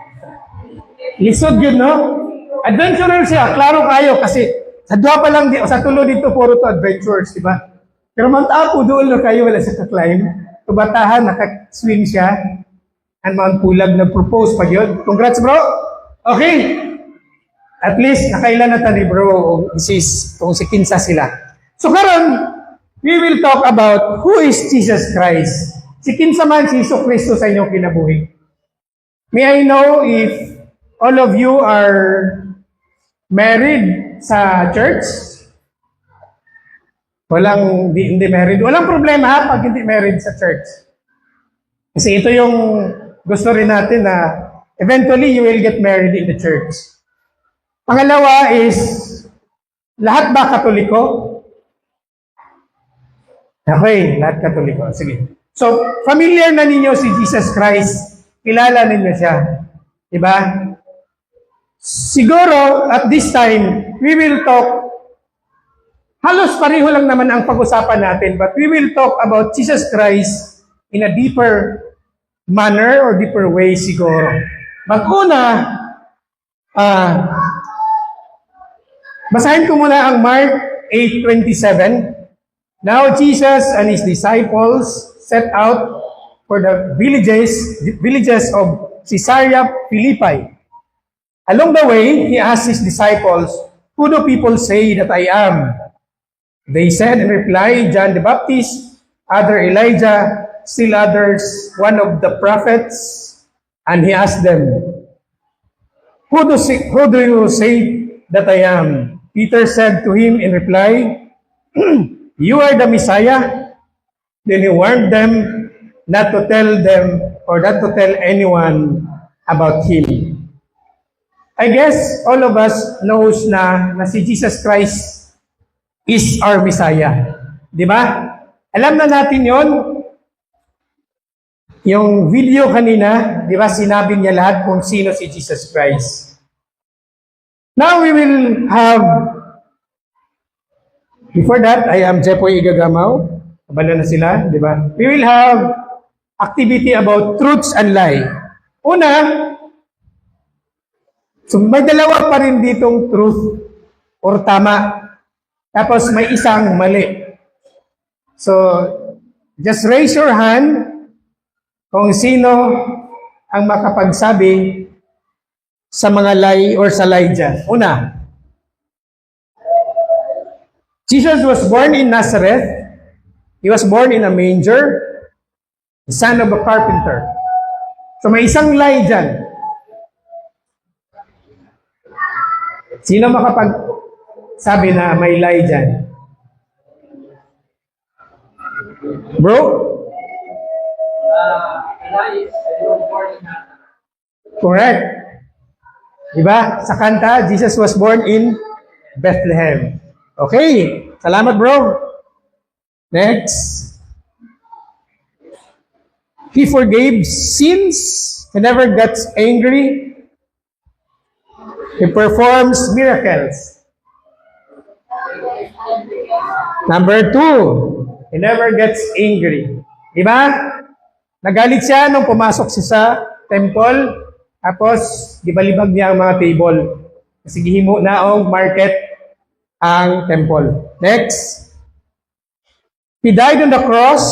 Lisod yun, no? Adventurer siya, klaro kayo kasi sa dua pa lang, sa tulo dito, puro to adventurers, di ba? Pero Mount Apo, doon na kayo, wala siya ka-climb. Tubatahan, naka-swim siya. And Mount Pulag, nag-propose pa yun. Congrats, bro! Okay! At least, nakailan na tani, bro, sis, kung si Kinsa sila. So, karon, we will talk about who is Jesus Christ. Si Kinsa man, si Iso Kristo sa inyong kinabuhi. May I know if all of you are married sa church? Hindi married. Walang problema ha, pag hindi married sa church. Kasi ito yung gusto rin natin na eventually you will get married in the church. Pangalawa is, lahat ba Katoliko? Okay, lahat Katoliko. Sige. So, familiar na ninyo si Jesus Christ. Kilala ninyo siya. Diba? Siguro, at this time, we will talk, halos pareho lang naman ang pag-usapan natin, but we will talk about Jesus Christ in a deeper manner or deeper way siguro. Mag-una, basahin ko muna ang Mark 8:27. Now Jesus and his disciples set out for the villages of Caesarea Philippi. Along the way, he asked his disciples, "Who do people say that I am?" They said in reply, "John the Baptist, other Elijah, still others, one of the prophets." And he asked them, Who do you say that I am?" Peter said to him in reply, "You are the Messiah." Then he warned them not to tell anyone about him. I guess all of us knows na si Jesus Christ is our Messiah. Di ba? Alam na natin yon. Yung video kanina, di ba, sinabi niya lahat kung sino si Jesus Christ. Now we will have, before that, I am Jepoy Igagamaw. Kabala na sila, di ba? We will have activity about truths and lie. Una, so may dalawa pa rin ditong truth or tama. Tapos may isang mali. So, just raise your hand kung sino ang makapagsabi sa mga lie or sa lie dyan. Una, Jesus was born in Nazareth. He was born in a manger, the son of a carpenter. So may isang lie dyan. Sino makapagsabi na may lie dyan? Bro? Correct. Diba? Sa kanta, Jesus was born in Bethlehem. Okay. Salamat, bro. Next. He forgave sins. He never gets angry. He performs miracles. Number 2, he never gets angry. Diba? Nagalit siya nung pumasok siya sa temple, tapos gibalibag niya ang mga table. Kasi gihimo na ang market. ang temple. Next. He died on the cross.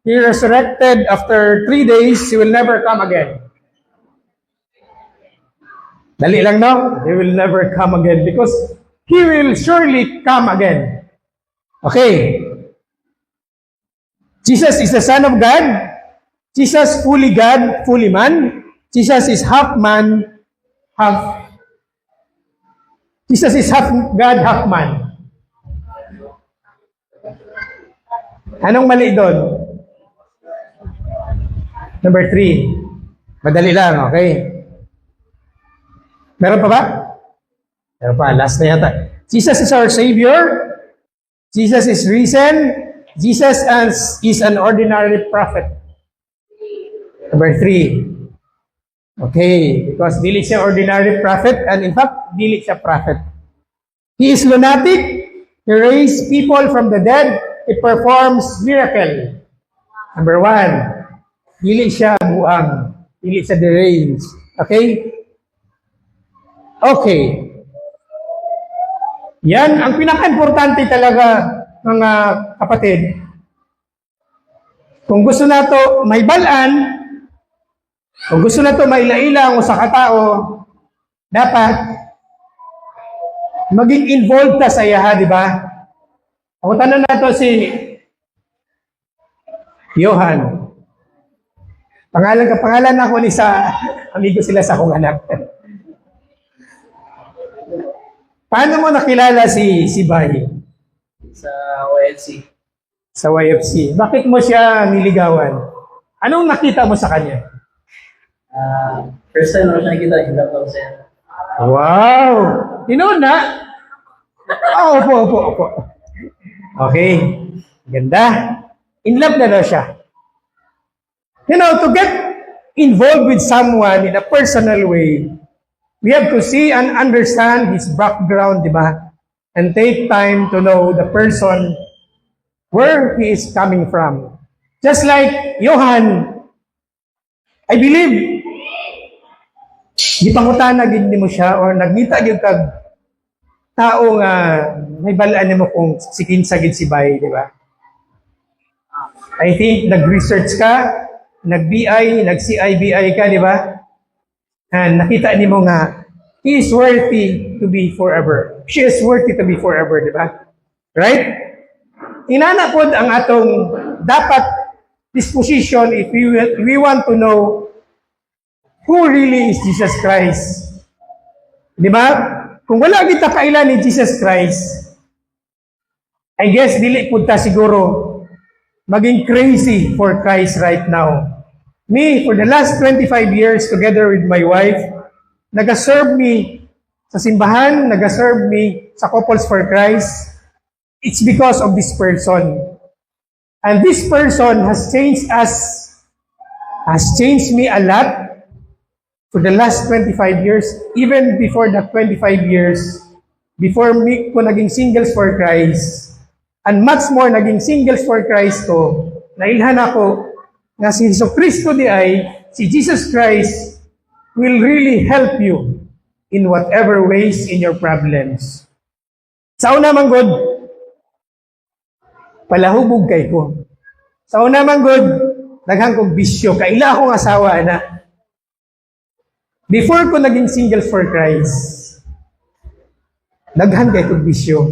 He resurrected after 3 days. He will never come again. Dali lang, no? He will never come again because He will surely come again. Okay. Jesus is the Son of God. Jesus fully God, fully man. Jesus is half man, half. Jesus is half God, half man. Anong mali doon? Number 3. Madali lang, okay? Meron pa ba? Meron pa, last na yata. Jesus is our Savior. Jesus is risen. Jesus is an ordinary prophet. Number 3. Okay, because dili siya ordinary prophet and in fact, dili siya prophet. He is lunatic. He raised people from the dead. He performs miracle. Number 1. Dili siya buang. Dili siya deranged. Okay? Okay. Yan ang pinaka-importante talaga, mga kapatid. Kung gusto nato may balaan, kung gusto nato maila-ila ang usa ka tao, dapat maging involved ta sa iya, di ba? Ako tanan nato si Johan. Pangalan ako ni sa amigo sila sa akong anak. Paano mo nakilala si Bay? Sa YFC. Sa YFC. Bakit mo siya niligawan? Anong nakita mo sa kanya? First time ako siya nakita, in love ako siya. Wow! Inuna? Opo. Okay. Ganda. In love na daw siya. You know, to get involved with someone in a personal way, we have to see and understand his background, di ba? And take time to know the person, where he is coming from. Just like Johan, I believe, gipangutana gid nimo siya or nagngita gyud kag tao nga may balaan nimo kung si kinsa gid si Bay, di ba? I think nag-research ka, nag-BI, nag-CIBI ka, di ba? And nakita nimo nga he is worthy to be forever. She is worthy to be forever, di ba? Right? Inana pod ang atong dapat disposition if we want to know who really is Jesus Christ. Di ba? Kung wala kita kailan ni Jesus Christ, I guess dili pud ta siguro maging crazy for Christ right now. Me, for the last 25 years, together with my wife, nag-serve me sa simbahan, nag-serve me sa Couples for Christ. It's because of this person. And this person has changed us, has changed me a lot for the last 25 years, even before that 25 years, before me ko naging singles for Christ, and much more naging singles for Christ ko, nailhan ako na si Jesucristo di ay, si Jesus Christ will really help you in whatever ways in your problems. Sa una man God, palahubog kay ko. Sa una man God, daghang kong bisyo, kaila akong asawa na. Before ko naging singles for Christ, daghan kay kong bisyo.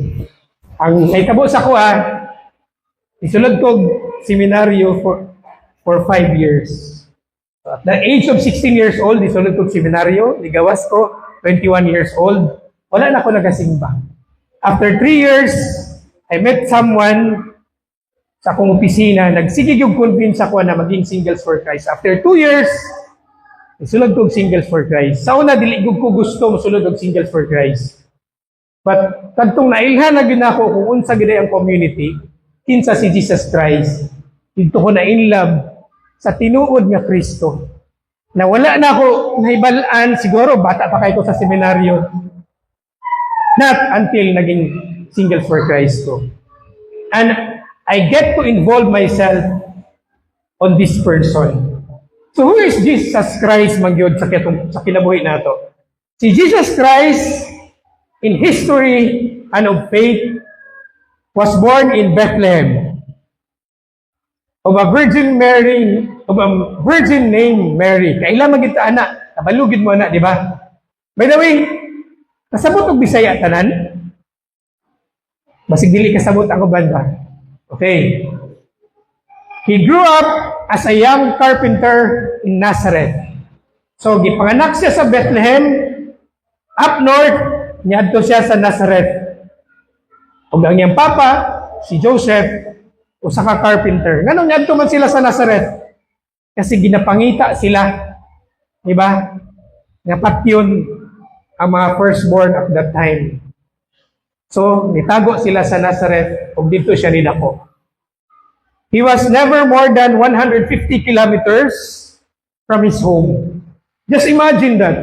Ang naitabo sa ko isulod kong seminaryo for 5 years. At the age of 16 years old, isulod kong seminaryo, ligawas ko, 21 years old, wala na ako nagasimba. After 3 years, I met someone sa akong opisina, nagsigig yung convince ako na maging singles for Christ. After 2 years, isulod kong singles for Christ. Sa una, diligog ko gusto masulod og singles for Christ. But, kadtong nailhan na gina ako kung unsa gina ang community, kinsa si Jesus Christ, dito ko na in love sa tinuod nga Kristo. Na wala na ako nahibalaan, siguro bata pa kayo ko sa seminaryo. Not until naging singles for Christ ko. And I get to involve myself on this person. So who is Jesus Christ magyod sa kinabuhi nato? Si Jesus Christ in history and of faith, was born in Bethlehem of a virgin named Mary. Kailan magita anak, kabalugid mo anak, di ba? By the way, kasabot og Bisaya tanan? Basig dili kasabot ako banda. Okay. He grew up as a young carpenter in Nazareth. So, gipanganak siya sa Bethlehem, up north, niadto siya sa Nazareth. Ug ang iyang papa, si Joseph, usa ka carpenter. Nganong niadto man sila sa Nazareth? Kasi ginapangita sila, di ba? Napat yun ang mga firstborn of that time. So, nitago sila sa Nazareth, ug dito siya nidako. He was never more than 150 kilometers from his home. Just imagine that.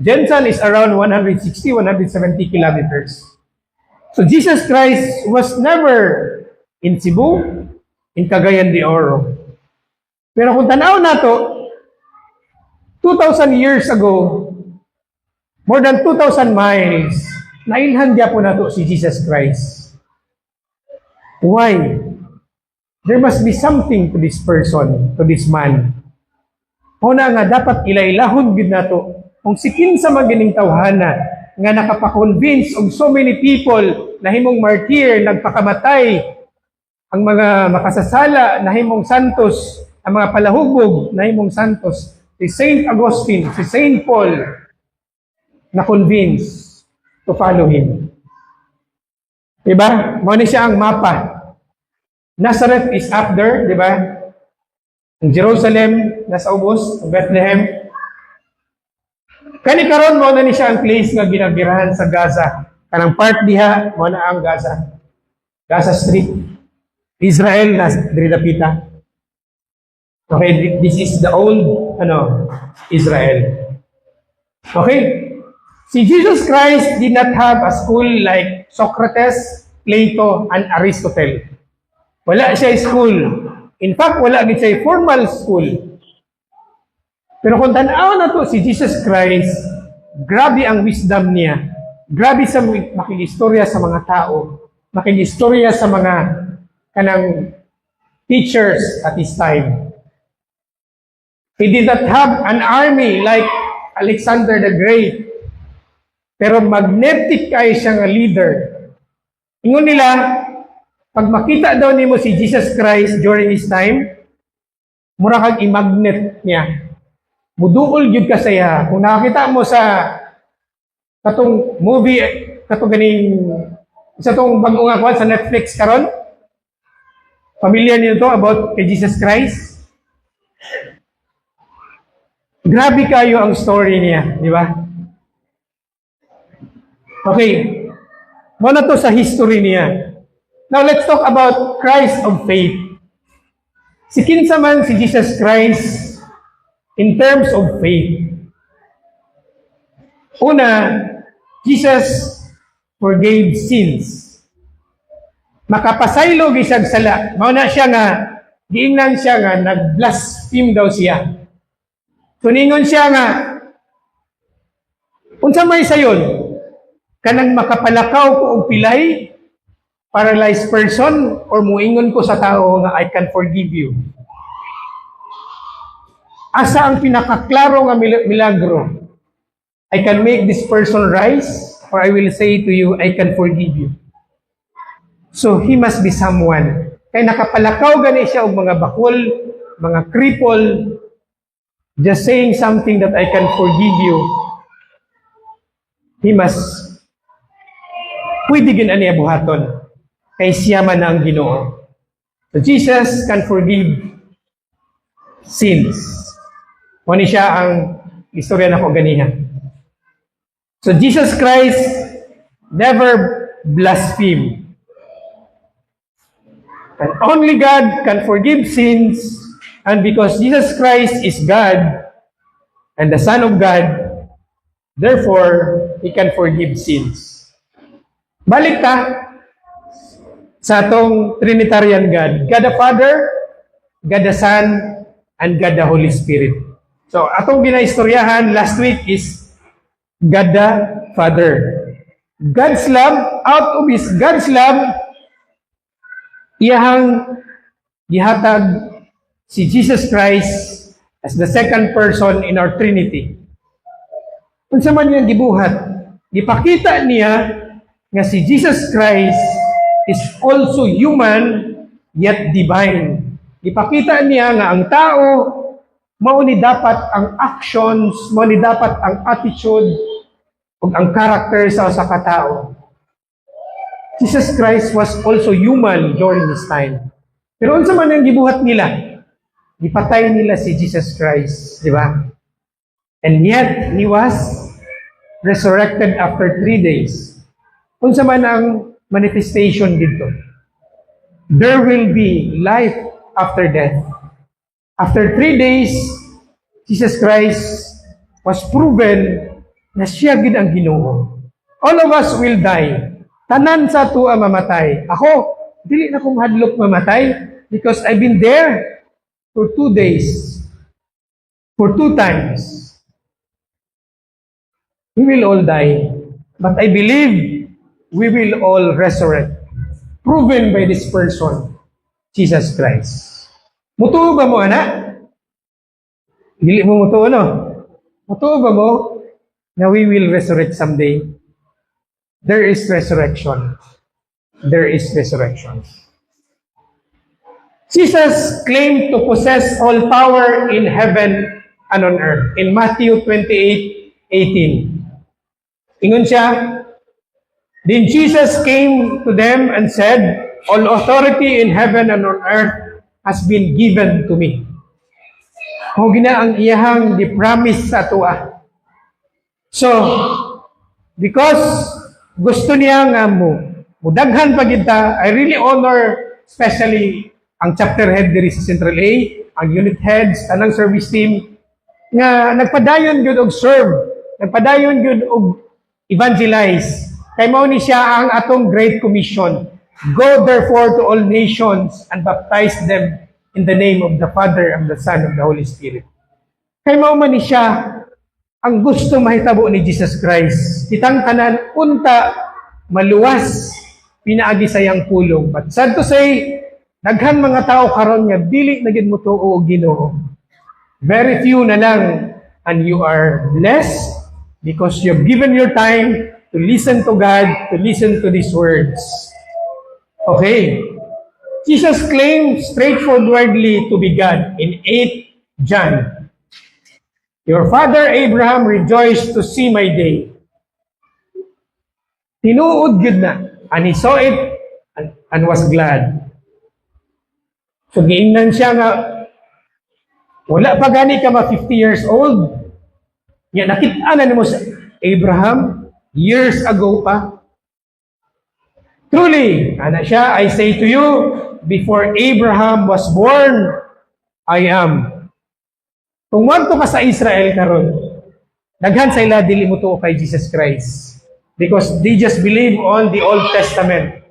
Jensen is around 160, 170 kilometers. So Jesus Christ was never in Cebu, in Cagayan de Oro. Pero kung tanaw na to, 2,000 years ago, more than 2,000 miles, nailhan dia po na to si Jesus Christ. Why? There must be something to this person, to this man. Una nga, dapat ilailahon gid nato kung sikin sa magining tawhana nga nakapa-convince og so many people na himong martyr, nagpakamatay, ang mga makasasala na himong santos, ang mga palahubog na himong santos, si Saint Augustine, si Saint Paul, na convince to follow him. Diba? Muna siya ang mapa. Nazareth is up there, di ba? Ang Jerusalem, nasa ubos, ang Bethlehem. Kani karon mo na ni siya ang place nga ginagirahan sa Gaza. Kanang part diha, mo na ang Gaza. Gaza Street. Israel, diri dapita. Okay, this is the old, Israel. Okay? Si Jesus Christ did not have a school like Socrates, Plato, and Aristotle. Wala siya school. In fact, wala gid siya formal school. Pero kung tanaw na to si Jesus Christ, grabe ang wisdom niya. Grabe sa makigistorya sa mga tao. Makigistorya sa mga kanang teachers at his time. He did not have an army like Alexander the Great. Pero magnetic kayo siya nga leader. Ingon nila, pag makita daw nimo si Jesus Christ during his time, mura kang i-magnet niya. Muduol gyud ka saya. Kung nakakita mo sa katong movie, katong ganing sa tong bagong nga kwan sa Netflix karon, familiar niyo to about kay Jesus Christ? Grabe kayo ang story niya, di ba? Okay. Muna to sa history niya. Now, let's talk about Christ of faith. Si kinsa man si Jesus Christ in terms of faith. Una, Jesus forgave sins. Makapasaylo gisag sala. Mao na siya nga, giingnan siya nga, nag-blaspheme daw siya. Tuningon siya nga, unsa may sayon? Kanang makapalakaw ko og pilay, paralyzed person, or muingon ko sa tao nga I can forgive you. Asa ang pinakaklaro nga milagro? I can make this person rise, or I will say to you, I can forgive you. So, he must be someone. Kaya nakapalakaw gani siya og mga bakol, mga cripple, just saying something that I can forgive you. He must, pwede gin aniya buhaton. Kay siya man ang Ginoo. So Jesus can forgive sins. Muna siya ang istorya na ko ganiha. So Jesus Christ never blasphemed. And only God can forgive sins, and because Jesus Christ is God and the Son of God, therefore, He can forgive sins. Balik ta sa atong Trinitarian God. God the Father, God the Son, and God the Holy Spirit. So, atong ginaistoryahan last week is God the Father. God's love, out of His God's love, iyahang gihatag si Jesus Christ as the second person in our Trinity. Unsa man niyang gibuhat, gipakita niya nga si Jesus Christ is also human yet divine. Gipakita niya nga ang tao mao ni dapat ang actions, mao ni dapat ang attitude ug ang character sa katao. Jesus Christ was also human during his time. Pero unsa man ang gibuhat nila? Gipatay nila si Jesus Christ, di ba? And yet, He was resurrected after 3 days. Unsa man ang manifestation dito? There will be life after death. After 3 days, Jesus Christ was proven na siya gid ang Ginoo. All of us will die. Tanan sa tuwa mamatay. Ako, dili na ko mahadlok mamatay because I've been there for 2 days. For 2 times. We will all die. But I believe we will all resurrect. Proven by this person, Jesus Christ. Mutuo ba mo, anak? Dili mo mutuo, no? Mutuo ba mo na we will resurrect someday? There is resurrection. There is resurrection. Jesus claimed to possess all power in heaven and on earth. In Matthew 28:18. Ingon siya, then Jesus came to them and said, all authority in heaven and on earth has been given to me. Kung gina ang iyahang di-promise sa tuwa. So, because gusto niya nga mudaghan pa kita, I really honor especially ang chapter head diri sa Central A, ang unit heads, tanang service team, nga nagpadayon gyud og serve, nagpadayon gyud og evangelize. Kay mao ni siya ang atong Great Commission. Go therefore to all nations and baptize them in the name of the Father and the Son and the Holy Spirit. Kay mao man ni siya ang gusto mahitabo ni Jesus Christ. Kitang tanan unta maluwas pinaagi sayang pulong. But sad to say, daghan mga tao karon nga dili na gid mo tuo og Ginoo. Very few na lang, and you are blessed because you've given your time to listen to God, to listen to these words. Okay. Jesus claimed straightforwardly to be God in 8 John. Your father Abraham rejoiced to see my day. Tinuod gyud na, and he saw it and was glad. So giingnan siya nga, wala pa gani ka ma 50 years old. Nga nakita na mo sa Abraham years ago pa. Truly, ana siya, I say to you, before Abraham was born, I am. Kung wanto ka sa Israel karon, daghan sa ila dili mo tuo kay Jesus Christ. Because they just believe on the Old Testament.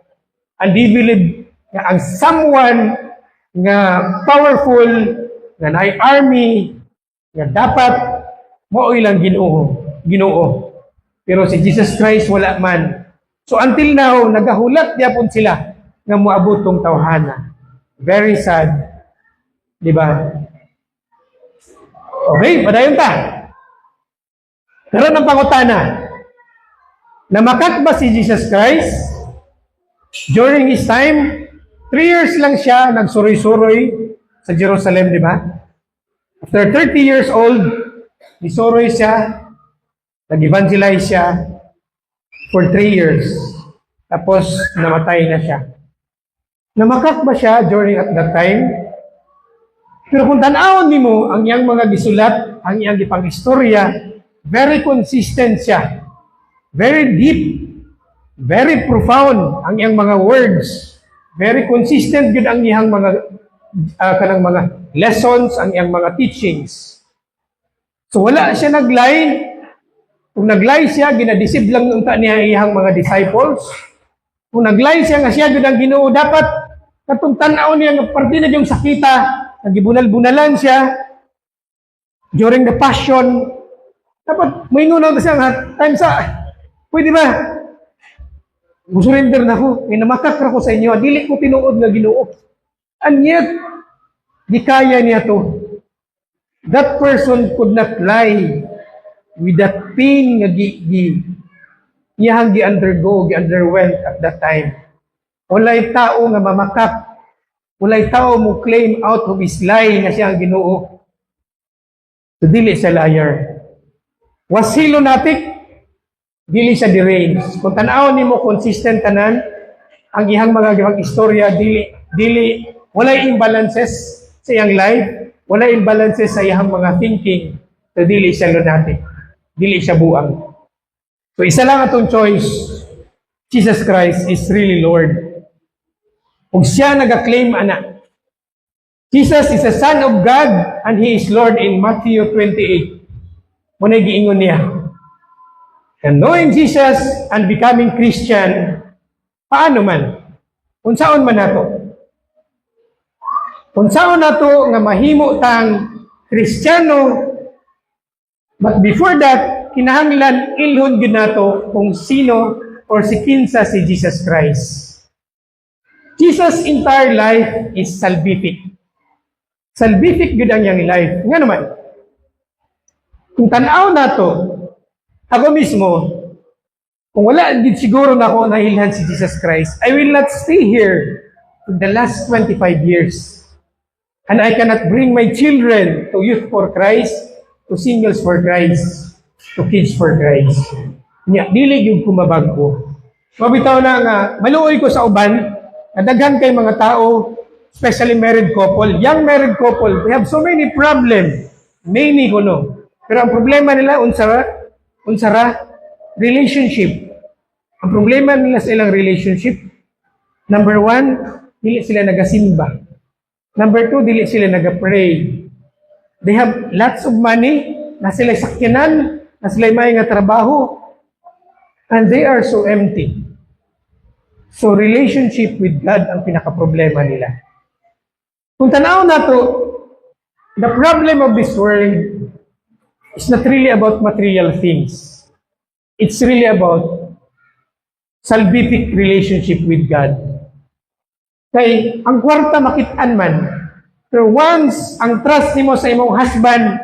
And they believe nga ang someone nga powerful, nga naay army, nga dapat mao ilang Ginoo. Pero si Jesus Christ wala man. So until now, nagahulat gyapon sila nga moabot tong tawhana. Very sad. Di ba? Okay, padayon ta. Karon ang pangutana. Namakat ba si Jesus Christ? During his time, 3 years lang siya nagsuroy-suroy sa Jerusalem, di ba? After 30 years old, nisuroy siya, nag-evangelize siya for 3 years. Tapos, namatay na siya. Namakat ba siya during at that time? Pero kung tanawon nimo ang iyang mga gisulat, ang iyang gipang-istorya, very consistent siya. Very deep, very profound ang iyang mga words. Very consistent gud ang iyang mga kanang mga lessons, ang iyang mga teachings. So wala siya naglay. Kung naglay siya, ginadisib lang unta niya iyang mga disciples. Kung naglay siya nga siya gud ang Ginoo, dapat katong tan-aw niya nga parte na yung sakita, nagibunal-bunalan siya during the passion. Dapat moingon na siya nga time sa pwede ba? Musurrender na ko, namakak ra ko sa inyo, dili ko tinuod nga Ginoo. And yet, di kaya niya to. That person could not lie with that pain nga iyahang gi-underwent at that time. Walay tao nga mamakak, walay tao mo claim out of his lie nga siya ang Ginoo. So, dili siya liar. Was he lunatic? Dili siya deranged. Kung tanaw nimo consistent tanan, ang ihang mga gawang istorya, dili, walay imbalances sa iyang life, walay imbalances sa iyang mga thinking, so dili siya lunatic. Dili siya buang. So isa lang atong choice, Jesus Christ is really Lord. Kung siya nag-claim ana, Jesus is the Son of God and He is Lord in Matthew 28. Muna giingon niya. And knowing Jesus and becoming Christian, paano man? Unsaon man nato? Unsaon nato nga mahimo tang Kristiyano, but before that, kinahanglan ilhon gyud nato kung sino or si kinsa si Jesus Christ. Jesus' entire life is salvific. Salvific gyud ang iyang life. Nga naman, kung tanaw nato, ako mismo, kung wala din siguro na ako nahilhan si Jesus Christ, I will not stay here for the last 25 years. And I cannot bring my children to Youth for Christ, to Singles for Christ, to Kids for Christ. Nya, dili yung kumabagko. Mabitaw na nga, maluoy ko sa uban, nadaghan kay mga tao, especially married couple, young married couple, they have so many problems. Many kuno. Pero ang problema nila, unsara, relationship. Ang problema nila sa ilang relationship, number 1, dili sila nagasimba. Number 2, dili sila nagapray. They have lots of money, na sila sakyanan, na sila may nga trabaho, and they are so empty. So relationship with God ang pinaka-problema nila. Kung tanaw na to, the problem of this world is not really about material things. It's really about salvific relationship with God. Kay ang kwarta makitaan man, pero once ang trust nimo sa imong husband,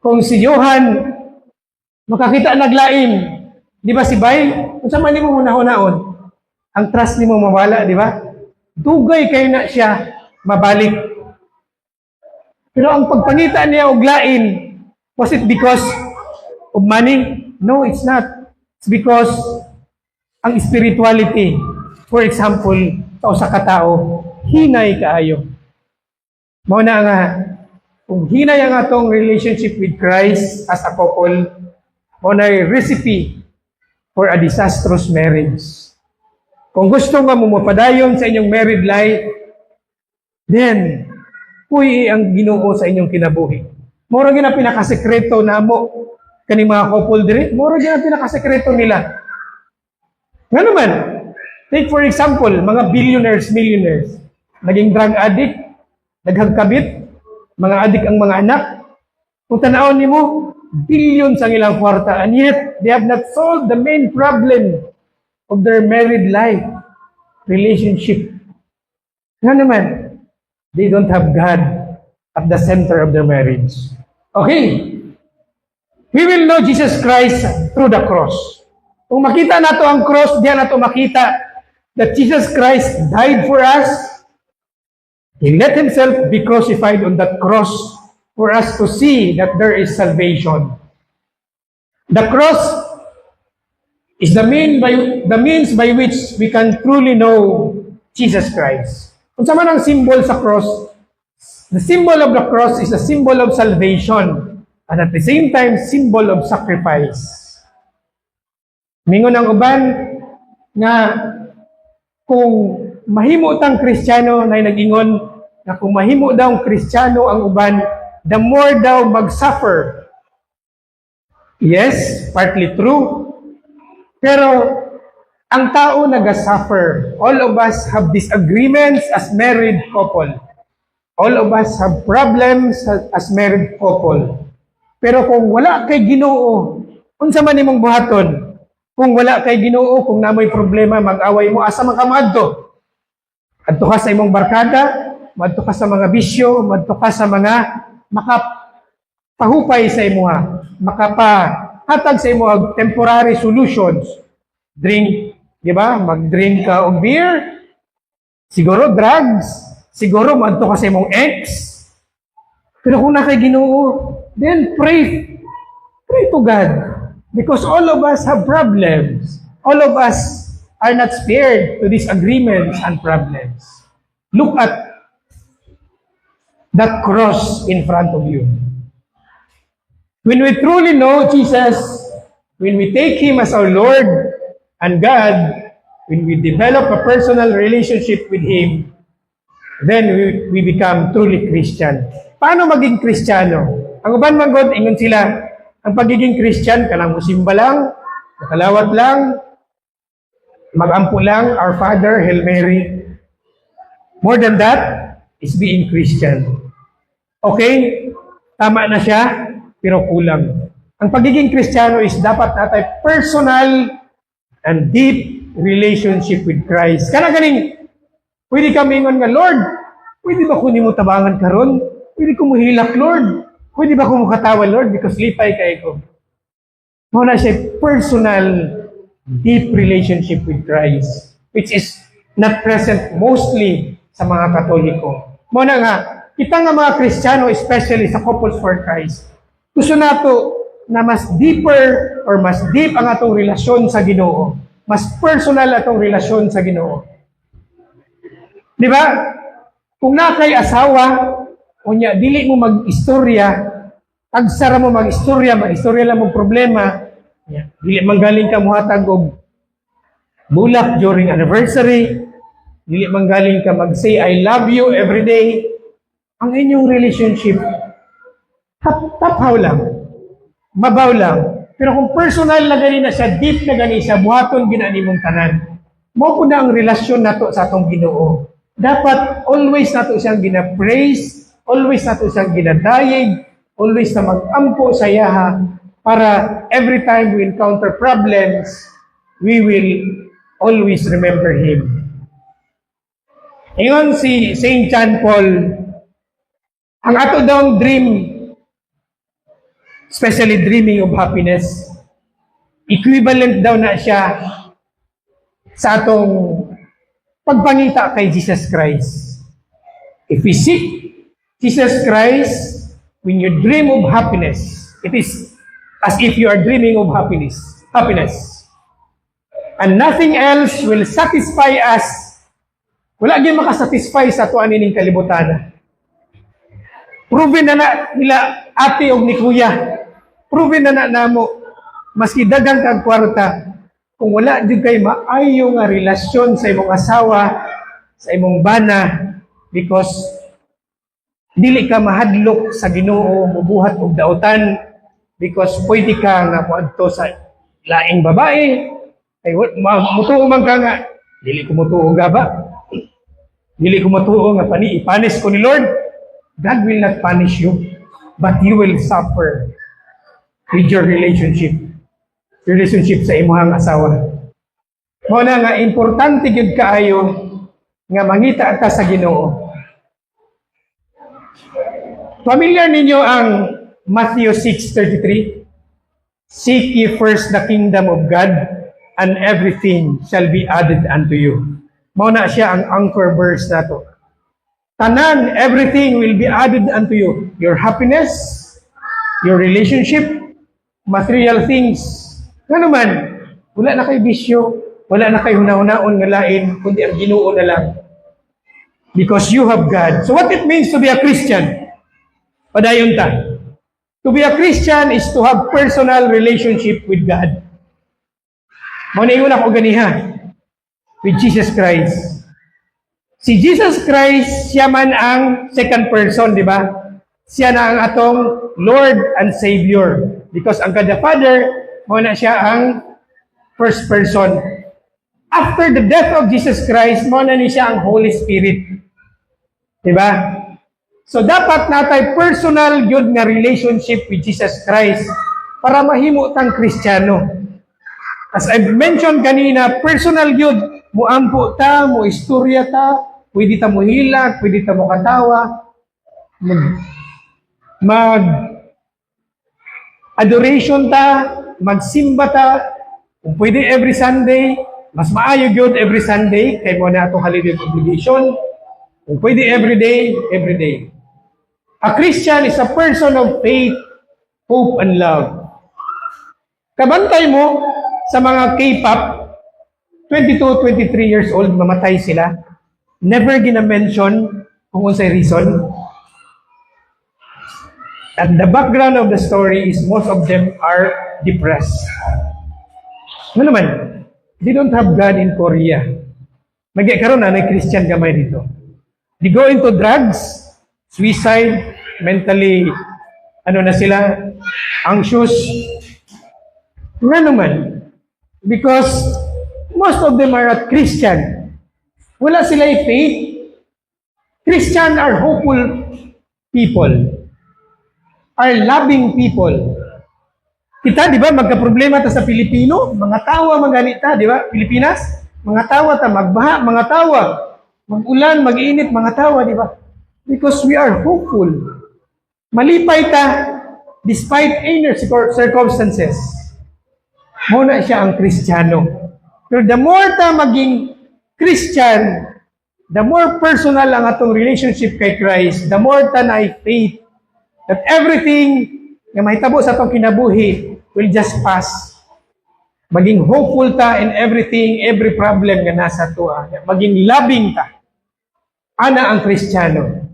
kung si Johan makakita naglain, di ba si Bay? Kung sa man nimo hunahon, ang trust nimo mawala, di ba? Dugay kayo na siya mabalik. Pero ang pagpangita niya og lain, was it because of money? No, it's not. It's because ang spirituality, for example, sa usa ka tawo, hinay kaayo. Mao na nga, kung hinay ang atong relationship with Christ as a couple, mao na recipe for a disastrous marriage. Kung gusto nga mo mapadayon sa inyong married life, then, puy ang Ginoo sa inyong kinabuhi. Mura gyud ang pinakasekreto namo kani mga couple diri, mura gyud ang pinakasekreto nila. Nga naman, take for example, mga billionaires, millionaires, naging drug addict, naghagkabit, mga addict ang mga anak. Kung tanaw nimo, billions ang ilang kwarta, and yet they have not solved the main problem of their married life, relationship. Nga naman, they don't have God at the center of their marriage. Okay. We will know Jesus Christ through the cross. Kung makita nato ang cross, diyan nato makita that Jesus Christ died for us. He let Himself be crucified on that cross for us to see that there is salvation. The cross is the means by which we can truly know Jesus Christ. Kung sa man ang symbol sa cross, the symbol of the cross is a symbol of salvation and at the same time, symbol of sacrifice. Mingon ang uban nga kung mahimo tang Kristiyano na nag-ingon na kung mahimo daw Kristiyano ang uban, the more daw mag-suffer. Yes, partly true. Pero ang tao nag-suffer. All of us have disagreements as married couple. All of us have problems as married couple. Pero kung wala kay Ginoo, unsa man imong buhaton? Kung wala kay Ginoo, kung namoy problema, mag-away mo, asa man ka moadto? Adto ka sa imong barkada, madto ka sa mga bisyo, madto ka sa mga makapahupay sa imuha, makapahatag sa imuha temporary solutions. Drink, di ba? Mag-drink ka og beer, siguro drugs, siguro madto ka sa imong ex. Pero kung na kay Ginoo, then pray to God. Because all of us have problems. All of us are not spared to disagreements and problems. Look at that cross in front of you. When we truly know Jesus, when we take Him as our Lord and God, when we develop a personal relationship with Him, then we become truly Christian. Paano maging Kristiyano? Ang uban man God, ingon sila, ang pagiging Christian, kanang musimba lang, nakalawat lang, magampo lang, Our Father, Hail Mary. More than that, is being Christian. Okay? Tama na siya, pero kulang. Ang pagiging Kristiyano is dapat natay personal and deep relationship with Christ. Kana ganing, pwede kami ingon nga, Lord, pwede ba ko nimo tabangan karon? Pwede ko muhilak, Lord? Pwede ba ko mukatawa, Lord? Because lipay kay ko. Muna siya personal, deep relationship with Christ, which is not present mostly sa mga Katoliko. Muna nga, kita nga mga Kristiyano, especially sa Couples for Christ, gusto nato na mas deeper or mas deep ang atong relasyon sa Ginoo. Mas personal atong relasyon sa Ginoo. Di ba? Kung na kay asawa, unya, dili mo mag-istorya, agsara mo mag-istorya lang mo problema, dili manggaling ka muhatag og bulak during anniversary, dili manggaling ka mag-say I love you every day. Ang inyong relationship, taphaw lang, mabaw lang. Pero kung personal na gani na siya, deep na gani siya, buhaton ginani mong tanan, mo po na ang relasyon nato sa atong Ginoo. Dapat always nato siyang gina-praise, always nato siyang ginadayeg, always na mag-ampo sa yaha para every time we encounter problems, we will always remember Him. Ingon si St. John Paul, ang ato daw dream, especially dreaming of happiness, equivalent daw na siya sa atong pagpangita kay Jesus Christ. If we seek Jesus Christ, when you dream of happiness, it is as if you are dreaming of happiness. And nothing else will satisfy us. Wala gyud makasatisfy sa tuan ining kalibutan. Proven na nila ate og ni kuya. Proven na namo maski daghang kag kwarta, kung wala jud kay maayo nga relasyon sa imong asawa, sa imong bana, because dili ka mahadlok sa Ginoo, mubuhat og dautan, because pwede ka nga moadto sa laing babae, ay mutuo man ka nga, dili ko mutuo gaba, dili ko mutuo nga ipanis ko ni Lord. God will not punish you, but you will suffer with your relationship sa imuhang asawa. Mao na nga importante gyud kaayo nga mangita ka sa Ginoo. Familiar ninyo ang Matthew 6:33? Seek ye first the kingdom of God, and everything shall be added unto you. Mao na siya ang anchor verse nato. Tanan, everything will be added unto you. Your happiness, your relationship, material things. Nga naman, wala na kay bisyo, wala na kay hunahuna-on nga lain, kundi ang Ginoo na lang. Because you have God. So what it means to be a Christian? Padayon ta. To be a Christian is to have personal relationship with God. Muna ako ganiha with Jesus Christ. Si Jesus Christ, siya man ang second person, di ba? Siya na ang atong Lord and Savior. Because ang God the Father, muna siya ang first person. After the death of Jesus Christ, muna ni siya ang Holy Spirit. Di ba? So dapat natay personal yun nga relationship with Jesus Christ para mahimo tang Kristiyano. As I've mentioned kanina, personal yun. Muampo ta, mo istorya ta, pwede ta mo hilat, pwede ta mo katawa. Mag adoration ta, magsimba ta, kung pwede every Sunday, mas maayo yun every Sunday, kay mo na itong holiday obligation. Kung pwede every day, every day. A Christian is a person of faith, hope, and love. Kabantay mo sa mga K-pop, 22, 23 years old, mamatay sila. Never gina-mention kung unsay reason. At the background of the story is most of them are depressed. Ano naman? They don't have God in Korea. Karon na Christian gamay dito. They go into drugs, suicide, mentally, na sila, anxious. Nga naman, because most of them are not Christian. Wala sila faith. Christian are hopeful people, are loving people. Kita, di ba, magka-problema ta sa Pilipino, mga tawa, maganita, di ba, Pilipinas? Mga tawa ta, magbaha, mga tawa. Mag-ulan, mag-init, mga tawa, di ba? Because we are hopeful. Malipay ta, despite inner circumstances. Muna siya ang Kristiyano. Pero the more ta maging Christian, the more personal ang atong relationship kay Christ, the more ta na faith that everything na mahitabo sa atong kinabuhi will just pass. Maging hopeful ta in everything, every problem nga nasa tuwa. Maging loving ta. Ana ang Kristiyano.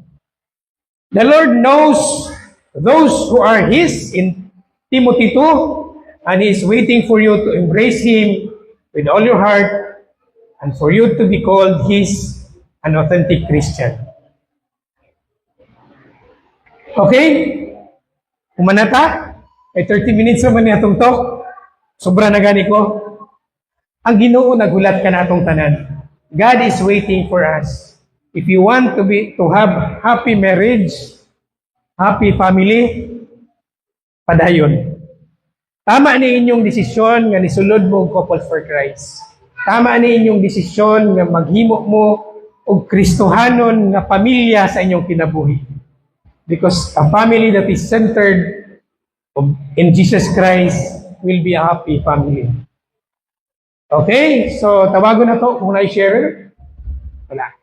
The Lord knows those who are His in Timothy 2, and He is waiting for you to embrace Him with all your heart and for you to be called His an authentic Christian. Okay? Umanata? Ay 30 minutes naman niya itong talk. Sobra na gani ko. Ang Ginoo nagulat ka na itong tanan. God is waiting for us. If you want to have happy marriage, happy family, padayon. Tama ni inyong desisyon nga nisulod mo og Couples for Christ. Tama ni inyong desisyon nga maghimo mo og Kristohanon nga pamilya sa inyong kinabuhi. Because a family that is centered in Jesus Christ will be a happy family. Okay? So, tawagon na to kung na-share. Wala.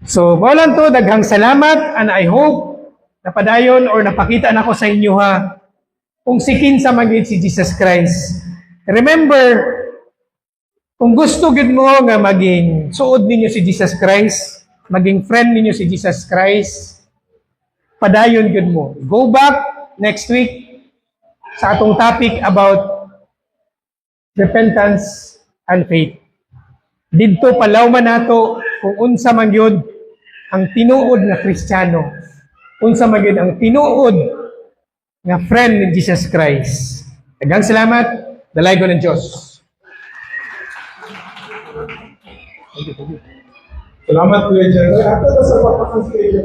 So, walang to, daghang salamat, and I hope napadayon or napakita na ko sa inyo ha, kung sikin sa magid si Jesus Christ. Remember, kung gusto gid mo nga maging suod ninyo si Jesus Christ, maging friend ninyo si Jesus Christ, padayon gid mo. Go back next week sa atong topic about repentance and faith. Didto palawman nato kung unsa man gyud ang tinuod nga Kristiyano, unsa man gyud ang tinuod nga friend ni Jesus Christ. Daghang salamat, dalay ko ng Diyos. Salamat, Kuya Jerry. Ato na sa papakang stage.